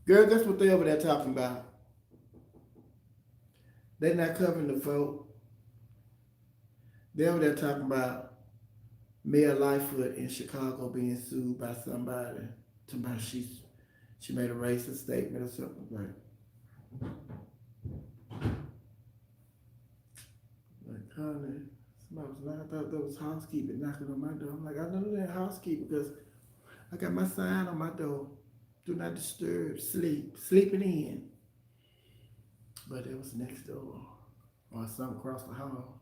Girl, guess what they over there talking about? They're not covering the vote. They over there talking about Mayor Lightfoot in Chicago being sued by somebody. Somebody she made a racist statement or something like honey, somebody was like, I thought that was housekeeping knocking on my door. I'm like, I know that housekeeping because I got my sign on my door. Do not disturb, sleeping in. But it was next door or something across the hall.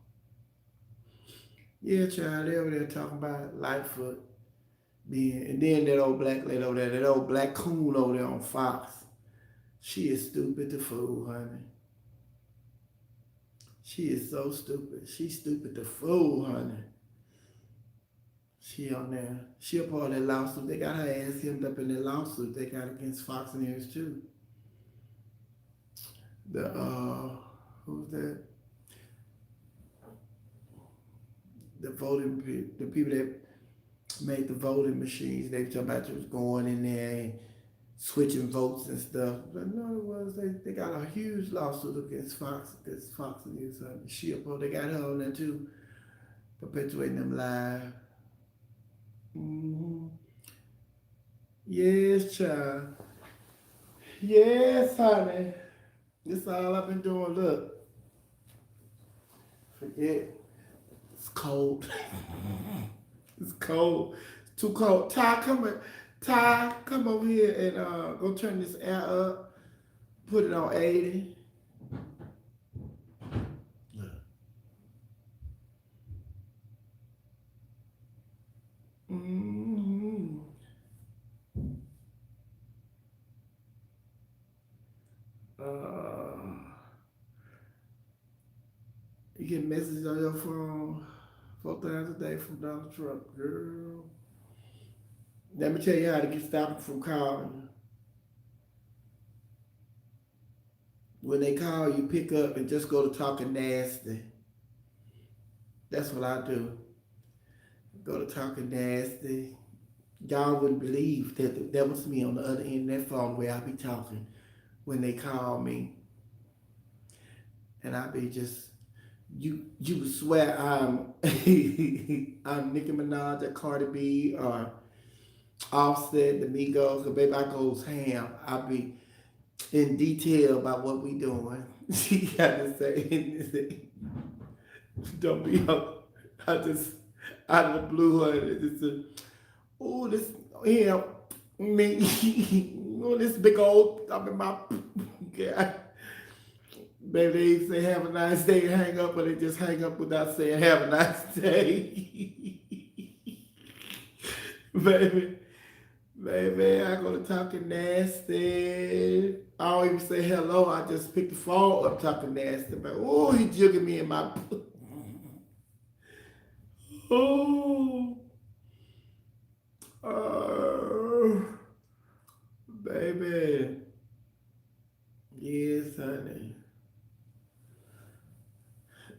Yeah, child, they over there talking about Lightfoot being, and then that old black lady over there, that old black coon over there on Fox. She is stupid to fool, honey. She is so stupid. She's stupid to fool, honey. She on there. She a part of that lawsuit. They got her ass hemmed up in that lawsuit they got against Fox News too. The who's that? The people that made the voting machines. They talking about you was going in there and switching votes and stuff. But no, it was they got a huge lawsuit against Fox News. She a part. They got her on there too, perpetuating them live. Mm-hmm. Yes, child. Yes, honey. This all I've been doing. Look, forget. It's cold. It's cold. It's too cold. Ty, come over here and go turn this air up. Put it on 80. Look. Mm-hmm. Uh, You get messages on your phone 4 times a day from Donald Trump, girl. Let me tell you how to get stopped from calling. When they call, you pick up and just go to talking nasty. That's what I do. Go to talking nasty. Y'all wouldn't believe that was me on the other end of that phone where I be talking when they call me, and I be just you would swear I'm I'm Nicki Minaj or Cardi B or Offset, the Migos, cause baby I goes ham. I be in detail about what we doing. She got to say, don't be up. I just out of the blue, honey. Just oh this yeah me. Oh this big old I'm in my yeah. Baby, they say have a nice day and hang up, but they just hang up without saying have a nice day. Baby, baby, I go to talking nasty. I don't even say hello. I just pick the phone up talking nasty. But oh, he jigging me in my oh, oh, baby. Yes, honey.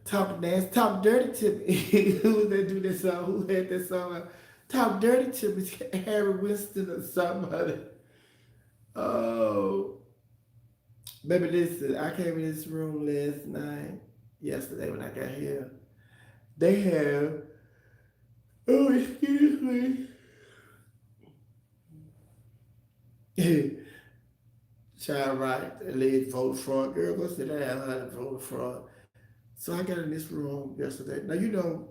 Talk nasty, talk dirty to me. Who that do that song? Who had that song? Talk dirty to me, Harry Winston or somebody. Oh, baby, listen. I came in this room last night, yesterday when I got here. They have, oh, excuse me. Child right, lead vote fraud. Girl, go sit down, honey, vote fraud. So I got in this room yesterday. Now,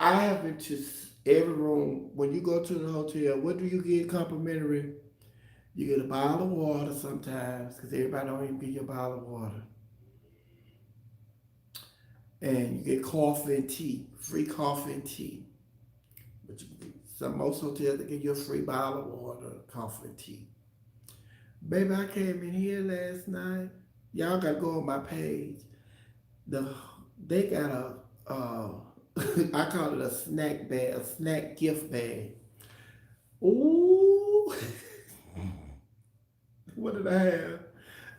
I have been to every room. When you go to the hotel, what do you get complimentary? You get a bottle of water sometimes, because everybody don't even get your bottle of water. And you get coffee and tea, free coffee and tea. But most hotels they give you a free bottle of water, coffee and tea. Baby, I came in here last night. Y'all gotta go on my page. The they got a I call it a snack bag, a snack gift bag. Ooh, what did I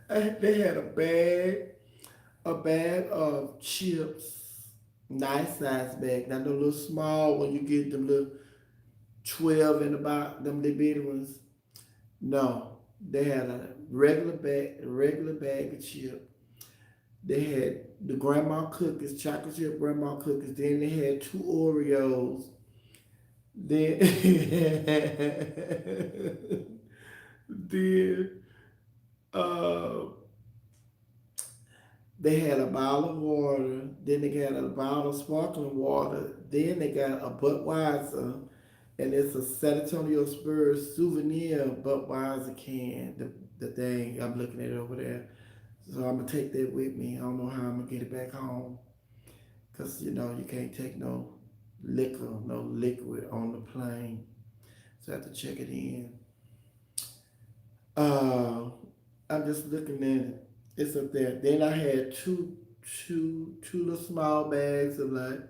have? They had a bag of chips, nice size bag. Not the little small one you get them little 12 in the box, them little bitty ones. No, they had a regular bag of chips. They had the grandma cookies, chocolate chip grandma cookies. Then they had two Oreos. Then, then uh, they had a bottle of water. Then they got a bottle of sparkling water. Then they got a Budweiser, and it's a San Antonio Spurs souvenir Budweiser can. The thing I'm looking at it over there. So I'm gonna take that with me. I don't know how I'm gonna get it back home, cause you can't take no liquor, no liquid on the plane. So I have to check it in. Uh, I'm just looking at it. It's up there. Then I had two little small bags of like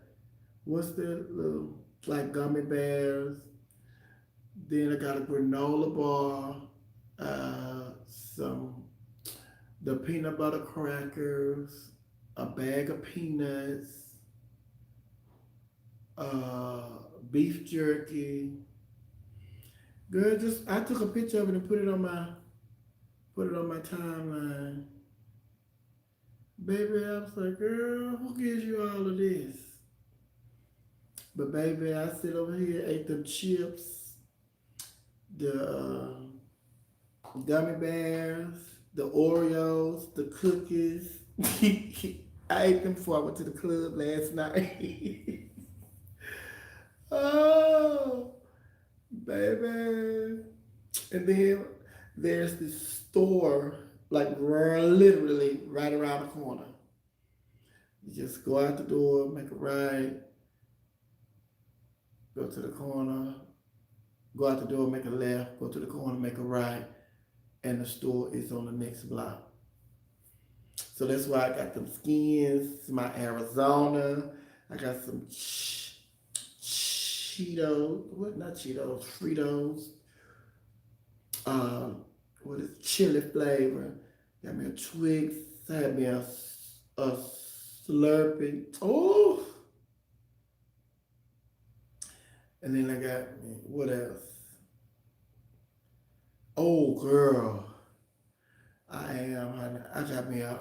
what's that little like gummy bears. Then I got a granola bar, some the peanut butter crackers, a bag of peanuts, uh, beef jerky. Girl, just I took a picture of it and put it on my timeline. Baby, I was like, girl, who gives you all of this? But baby, I sit over here, ate the chips, the gummy bears, the Oreos, the cookies. I ate them before I went to the club last night. Oh, baby. And then there's this store, like literally right around the corner. You just go out the door, make a right, go to the corner, go out the door, make a left, go to the corner, make a right, and the store is on the next block. So that's why I got them skins, my Arizona. I got some Cheetos, what not Cheetos, Fritos. What is chili flavor? Got me a Twix. Had me a Slurpee. Oh, and then I got what else? Oh, girl, I am. I got me a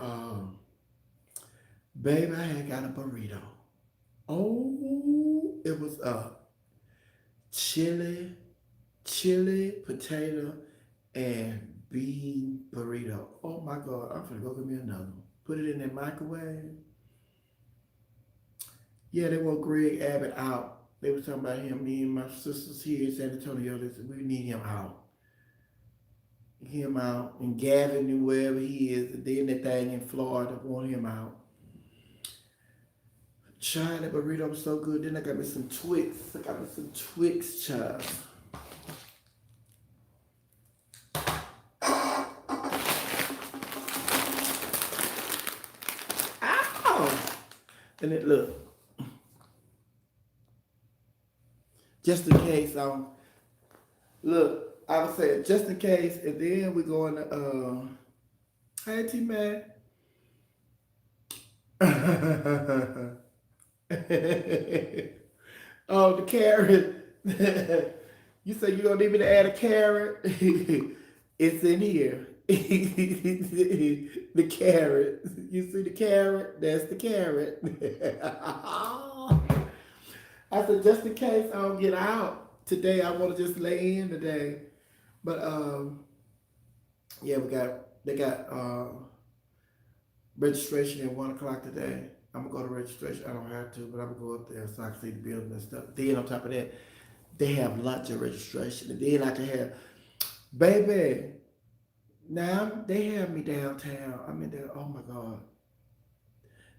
baby. I had got a burrito. Oh, it was a chili, potato, and bean burrito. Oh my God, I'm gonna go get me another one. Put it in the microwave. Yeah, they want Greg Abbott out. They were talking about him. Me and my sisters here in San Antonio, they said we need him out. Him out. And Gavin and wherever he is, and then that thing in Florida want him out. Child, that burrito was so good. Then I got me some Twix. I got me some Twix, child. Ow! And it look, just in case, look, I was saying just in case, and then we're going to, hey T Man. Oh, the carrot. You say you don't need me to add a carrot? It's in here. The carrot. You see the carrot? That's the carrot. I said, just in case I don't get out today, I want to just lay in today. But yeah, they got registration at 1 o'clock today. I'm gonna go to registration. I don't have to, but I'm gonna go up there so I can see the building and stuff. Then on top of that, they have lunch at registration, and then I can have, baby. Now they have me downtown. I mean, oh my God,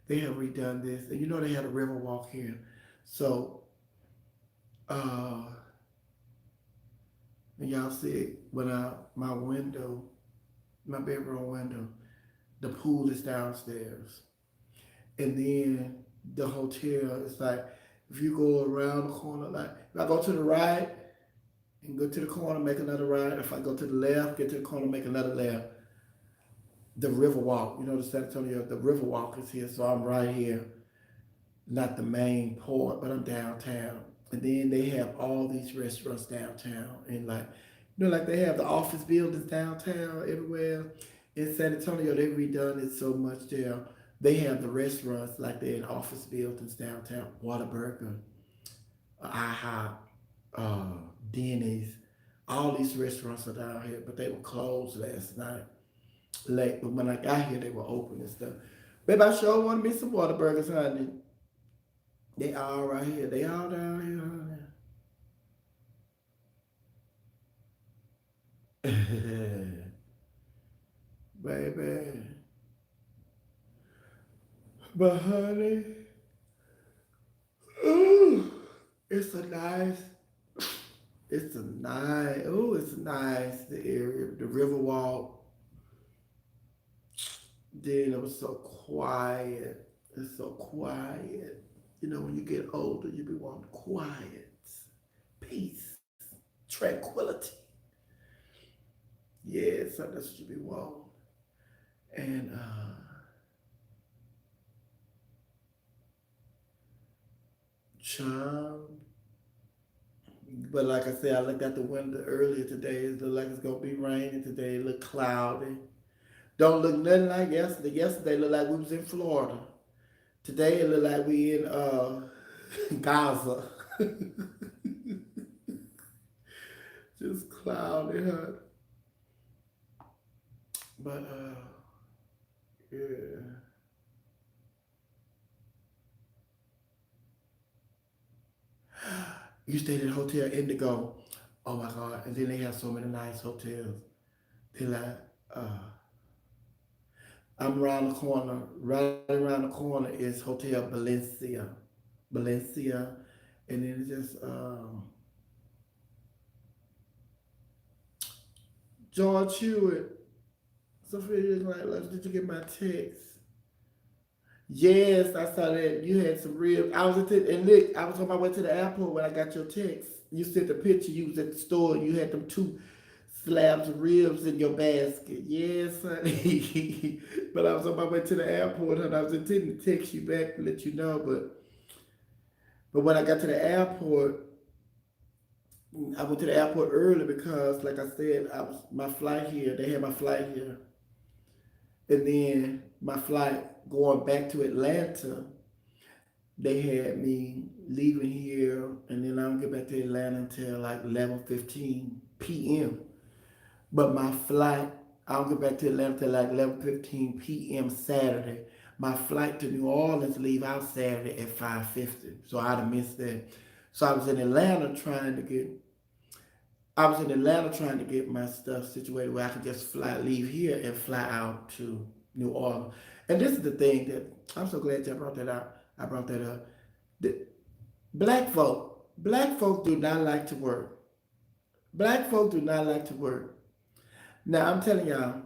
they have redone this, and you know they had a river walk here. So, uh, and y'all see it when my window, my bedroom window, the pool is downstairs. And then the hotel is like, if you go around the corner, like if I go to the right and go to the corner, make another right. If I go to the left, get to the corner, make another left. The river walk, you know, the San Antonio, the river walk is here, so I'm right here, not the main port, but I'm downtown. And then they have all these restaurants downtown, and like, you know, like they have the office buildings downtown everywhere. In San Antonio, they've redone it so much there. They have the restaurants like they're in office buildings downtown. Whataburger, IHOP, uh, Denny's, all these restaurants are down here, but they were closed last night late. But when I got here, they were open and stuff. Baby, I sure want me some Whataburgers, honey. They all right here. They all down here, honey. Baby. But honey, ooh, it's a nice, it's nice, the area, the river walk. Then it was so quiet. It's so quiet. You know, when you get older, you be wanting quiet, peace, tranquility. Yeah, so that's what you be wanting. And charm. But like I said, I looked out the window earlier today. It looked like it's gonna be raining today. It looked cloudy. Don't look nothing like yesterday. Yesterday looked like we was in Florida. Today it looked like we in Gaza. Just cloudy, huh? But yeah. You stayed at Hotel Indigo. Oh my God. And then they have so many nice hotels. They like I'm around the corner. Right around the corner is Hotel Valencia. Valencia. And then it's just George Hewitt. Sophia, like, did you get my text? Yes, I saw that. You had some ribs. I was at and look, I was on my way to the airport when I got your text. You sent the picture. You was at the store. You had them two slabs of ribs in your basket. Yes, honey. But I was on my way to the airport, and I was intending to text you back to let you know. But when I got to the airport, I went to the airport early because, like I said, I was my flight here. They had my flight here, and then my flight going back to Atlanta. They had me leaving here, and then I don't get back to Atlanta until like 11:15 p.m. But my flight, I don't get back to Atlanta until like 11:15 p.m. Saturday. My flight to New Orleans leave out Saturday at 5:50, so I'd have missed that. So I was in Atlanta trying to get my stuff situated where I could just leave here and fly out to New Orleans. And this is the thing that I'm so glad you brought that out. I brought that up. The, black folk do not like to work. Black folk do not like to work. Now I'm telling y'all,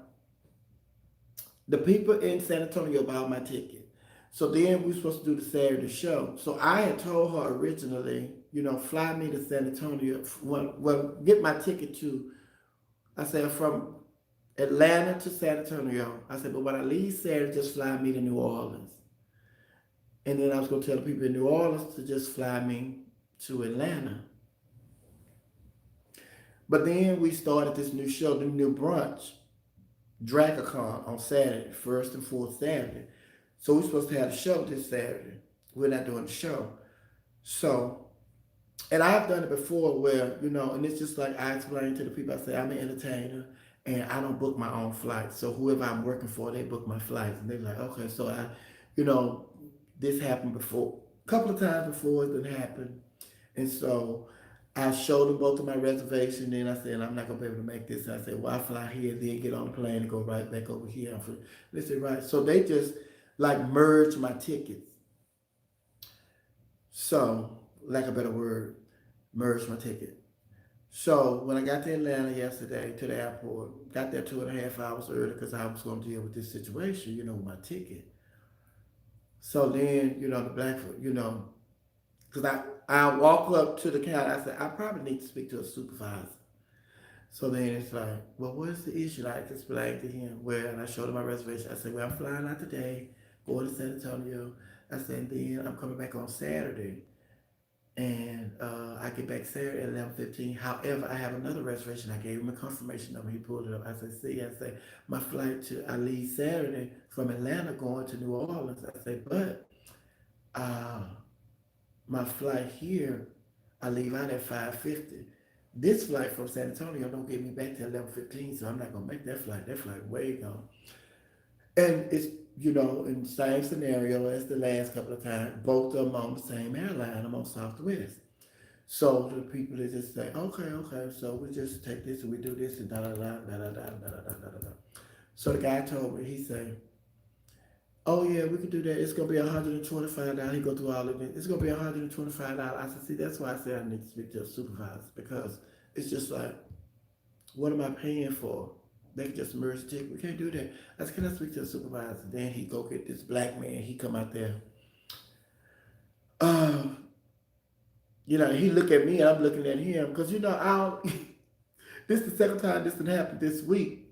the people in San Antonio bought my ticket. So then we were supposed to do the Saturday show. So I had told her originally, fly me to San Antonio. Well, get my ticket to, I said, from Atlanta to San Antonio. I said, but when I leave Saturday, just fly me to New Orleans. And then I was going to tell the people in New Orleans to just fly me to Atlanta. But then we started this new show, the new brunch, DracaCon on Saturday, first and fourth Saturday. So we're supposed to have a show this Saturday. We're not doing the show. So, and I've done it before where, and it's just like I explain to the people, I say, I'm an entertainer and I don't book my own flights. So whoever I'm working for, they book my flights. And they're like, okay, so you know, this happened before. A couple of times before it didn't happen. And so I showed them both of my reservation. Then I said, I'm not going to be able to make this. And I said, well, I fly here, then get on the plane and go right back over here. They said, right. So they just like merged my tickets. So, like a better word, merged my ticket. So when I got to Atlanta yesterday to the airport, got there 2.5 hours early because I was going to deal with this situation, with my ticket. So then, the Blackfoot, because I walk up to the counter. I said, I probably need to speak to a supervisor. So then it's like, well, what's the issue? I explained to him and I showed him my reservation. I said, well, I'm flying out today, going to San Antonio. I said, then I'm coming back on Saturday. And I get back Saturday at 11:15. However, I have another reservation. I gave him a confirmation number. He pulled it up. I said, my flight I leave Saturday from Atlanta going to New Orleans. I said, but uh, my flight here, I leave out at 5:50. This flight from San Antonio don't get me back to 11:15, so I'm not gonna make that flight. That flight way gone. And it's in the same scenario as the last couple of times. Both of them on the same airline. I'm on Southwest. So the people they just say, okay, so we just take this and we do this and da da da da da da da da da da. So the guy told me, he said, oh yeah, we could do that. It's gonna be $125. He go through all of it. It's gonna be $125. I said, see, that's why I said I need to speak to a supervisor because it's just like, what am I paying for? They can just merge the ticket. We can't do that. I said, can I speak to a supervisor? Then he go get this black man. He come out there. He look at me. I'm looking at him because this is the second time this done happened this week.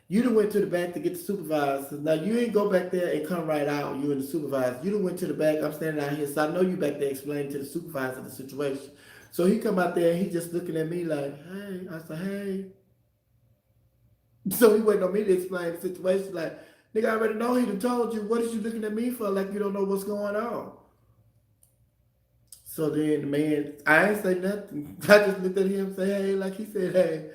You done went to the back to get the supervisor. Now you ain't go back there and come right out. You and the supervisor. You done went to the back. I'm standing out here, so I know you back there explaining to the supervisor the situation. So he come out there and he just looking at me like, hey. I said, hey. So he waiting on me to explain the situation. Like, nigga, I already know he done told you. What is you looking at me for? Like you don't know what's going on. So then the man, I ain't say nothing. I just looked at him and say, hey, like he said, hey.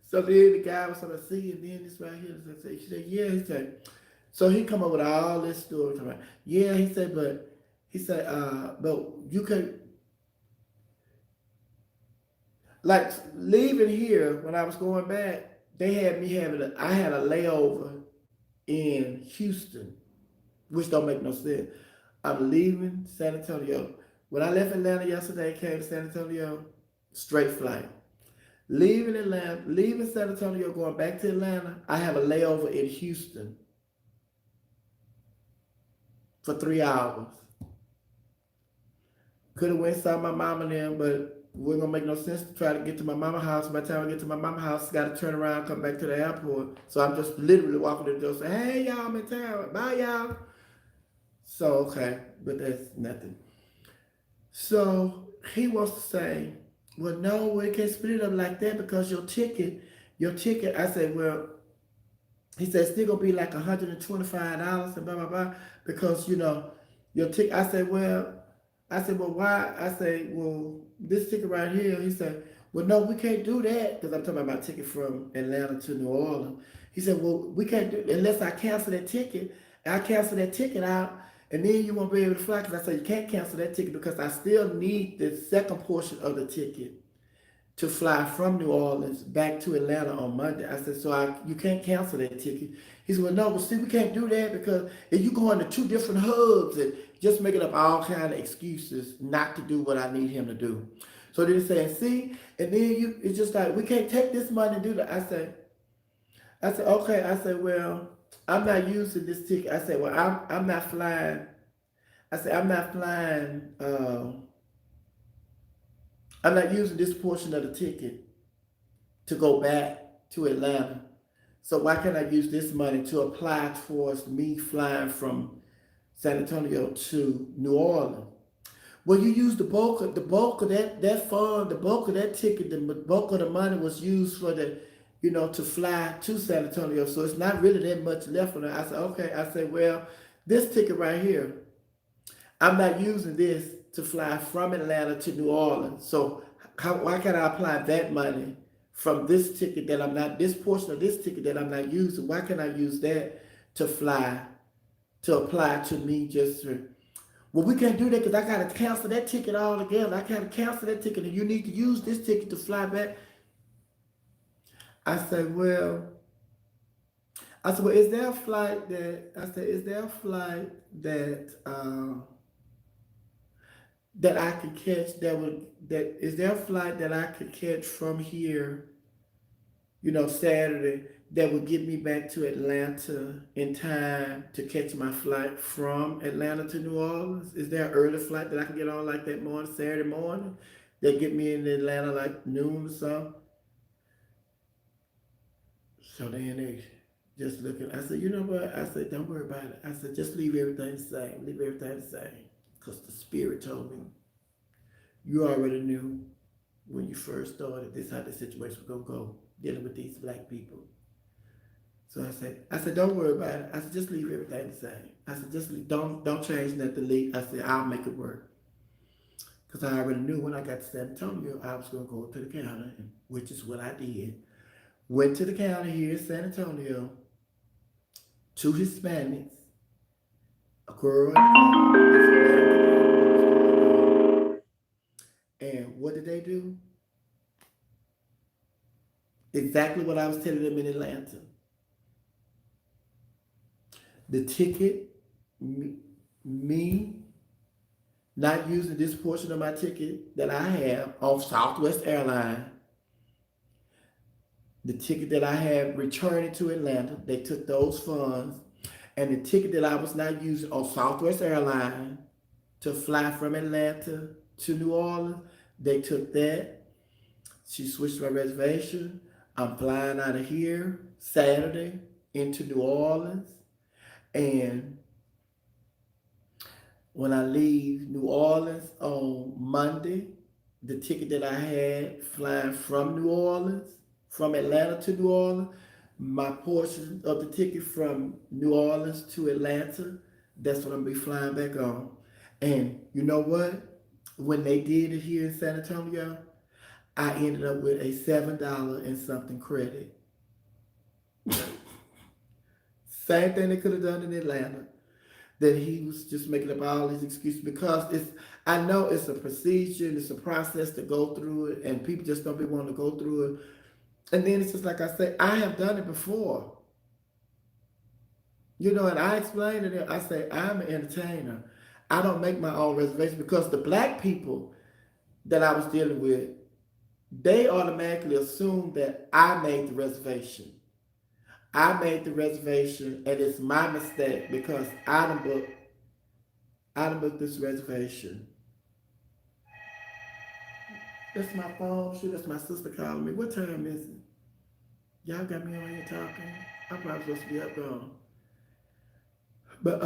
So then the guy was sort of see, and then this right here, she said, yeah, he said. So he come up with all this story. Yeah, he said, but you can, like leaving here when I was going back, they had me I had a layover in Houston, which don't make no sense. I'm leaving San Antonio. When I left Atlanta yesterday, came to San Antonio, straight flight. Leaving San Antonio, going back to Atlanta, I have a layover in Houston. for 3 hours. Could have went saw my mama then, but we're gonna make no sense to try to get to my mama house. By the time I get to my mama house, got to turn around, come back to the airport. So I'm just literally walking to the door, saying, "Hey y'all, I'm in town. Bye y'all." So okay, but that's nothing. So he wants to say, "Well, no, we can't split it up like that because your ticket." I said, "Well," he said, "It's still gonna be like $125 and blah blah blah because your ticket." I said, "Well, why?" I said, "Well, this ticket right here." He said, "Well, no, we can't do that because I'm talking about my ticket from Atlanta to New Orleans." He said, "Well, we can't do unless I cancel that ticket. I cancel that ticket out, and then you won't be able to fly." Because I said, "You can't cancel that ticket because I still need the second portion of the ticket to fly from New Orleans back to Atlanta on Monday." I said, you can't cancel that ticket." He said, "Well, no, but see, we can't do that because if you go into two different hubs and just making up all kind of excuses not to do what I need him to do." So then he said, "See," and then it's just like, "We can't take this money and do that." I said, "Okay." I said, "Well, I'm not using this ticket." I said, "Well, I'm not flying." I said, "I'm not flying. I'm not using this portion of the ticket to go back to Atlanta. So why can't I use this money to apply towards me flying from San Antonio to New Orleans?" "Well, you use the bulk of that fund, the bulk of that ticket, the bulk of the money was used for to fly to San Antonio. So it's not really that much left on it." I said, "Okay." I said, "Well, this ticket right here, I'm not using this to fly from Atlanta to New Orleans. So why can't I apply that money from this ticket that I'm not, this portion of this ticket that I'm not using? Why can't I use that to fly, to apply to me just for?" "Well, we can't do that because I got to cancel that ticket altogether. I got to cancel that ticket and you need to use this ticket to fly back." I said, "Well, is there a flight that," I said, "is there a flight that I could catch is there a flight that I could catch from here, Saturday, that would get me back to Atlanta in time to catch my flight from Atlanta to New Orleans? Is there an early flight that I can get on like that morning, Saturday morning, that get me in Atlanta like noon or something?" So then they just looking. I said, "You know what?" I said, "Don't worry about it." I said, "Just leave everything the same. Leave everything the same." Because the spirit told me, "You already knew when you first started, this how the situation was gonna go, dealing with these black people." So I said, "Don't worry about it." I said, "Just leave everything the same." I said, "Just leave, don't change nothing. Leave." I said, "I'll make it work." Because I already knew when I got to San Antonio, I was gonna go to the counter, which is what I did. Went to the counter here in San Antonio, two Hispanics, a girl and what did they do? Exactly what I was telling them in Atlanta. The ticket, me not using this portion of my ticket that I have on Southwest Airline, the ticket that I have returning to Atlanta, they took those funds, and the ticket that I was not using on Southwest Airline to fly from Atlanta to New Orleans, they took that. She switched my reservation. I'm flying out of here Saturday into New Orleans, and when I leave New Orleans on Monday, the ticket that I had flying from New Orleans, from Atlanta to New Orleans, my portion of the ticket from New Orleans to Atlanta, that's what I'm gonna be flying back on. And you know what? When they did it here in San Antonio, I ended up with a $7 and something credit. Same thing they could have done in Atlanta. That he was just making up all these excuses because I know it's a procedure and it's a process to go through it, and people just don't be wanting to go through it. And then it's just like I say, I have done it before. And I explained to them, I say, I'm an entertainer. I don't make my own reservation because the black people that I was dealing with, they automatically assumed that I made the reservation. I made the reservation and it's my mistake because I done booked. I done booked this reservation. That's my phone. Shit, that's my sister calling me. What time is it? Y'all got me on here talking. I'm probably supposed to be up gone. But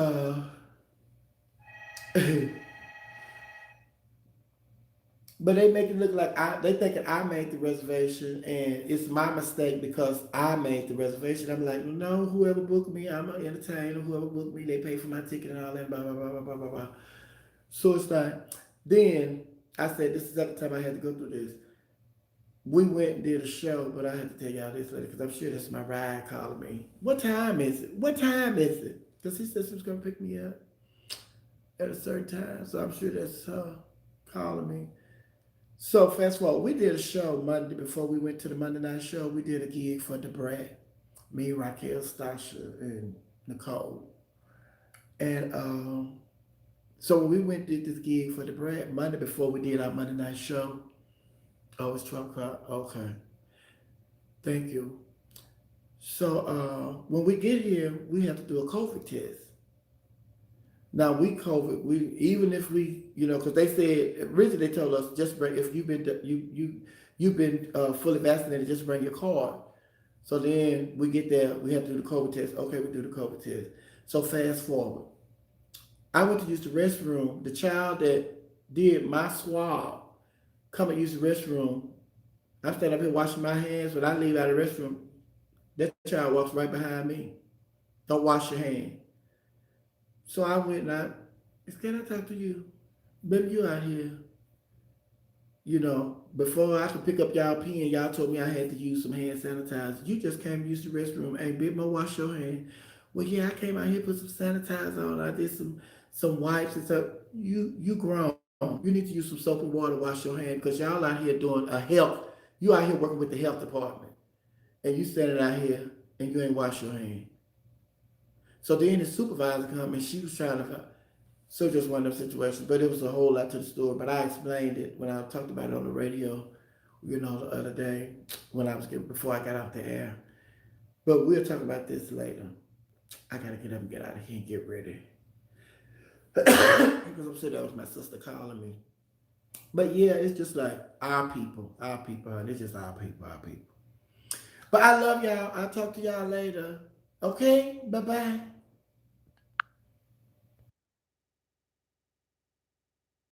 but they make it look like they thinking I made the reservation and it's my mistake because I made the reservation. I'm like, no, whoever booked me, I'm an entertainer. Whoever booked me, they pay for my ticket and all that, blah blah blah blah blah blah blah. So it's like, then I said, this is the second time I had to go through this. We went and did a show, but I had to tell y'all this later because I'm sure that's my ride calling me. What time is it? What time is it? Because he said she was going to pick me up at a certain time. So I'm sure that's her calling me. So fast forward, we did a show Monday before we went to the Monday night show. We did a gig for Debrat, me, Raquel, Stasha, and Nicole. And so when we went and did this gig for Debrat Monday before we did our Monday night show, oh, it's 12 o'clock. Okay. Thank you. So when we get here, we have to do a COVID test. Now we COVID, we even if we, because they said originally they told us just bring if you've been fully vaccinated, just bring your card. So then we get there, we have to do the COVID test. Okay, we do the COVID test. So fast forward, I went to use the restroom. The child that did my swab come and use the restroom. I'm standing up here washing my hands. When I leave out of the restroom, that child walks right behind me. Don't wash your hand. So I went and can I talk to you? Baby, you out here. Before I could pick up y'all pen, y'all told me I had to use some hand sanitizer. You just came to use the restroom. Ain't bit more wash your hand. Well, yeah, I came out here, put some sanitizer on. I did some wipes and stuff. You grown. You need to use some soap and water to wash your hand because y'all out here doing a health. You out here working with the health department. And you standing out here and you ain't wash your hand. So then the supervisor come and she was trying to, so just one of those situations, but it was a whole lot to the story. But I explained it when I talked about it on the radio, the other day before I got off the air. But we'll talk about this later. I gotta get up and get out of here and get ready. Because I'm sure that was my sister calling me. But yeah, it's just like our people, and it's just our people, our people. But I love y'all. I'll talk to y'all later. Okay? Bye-bye.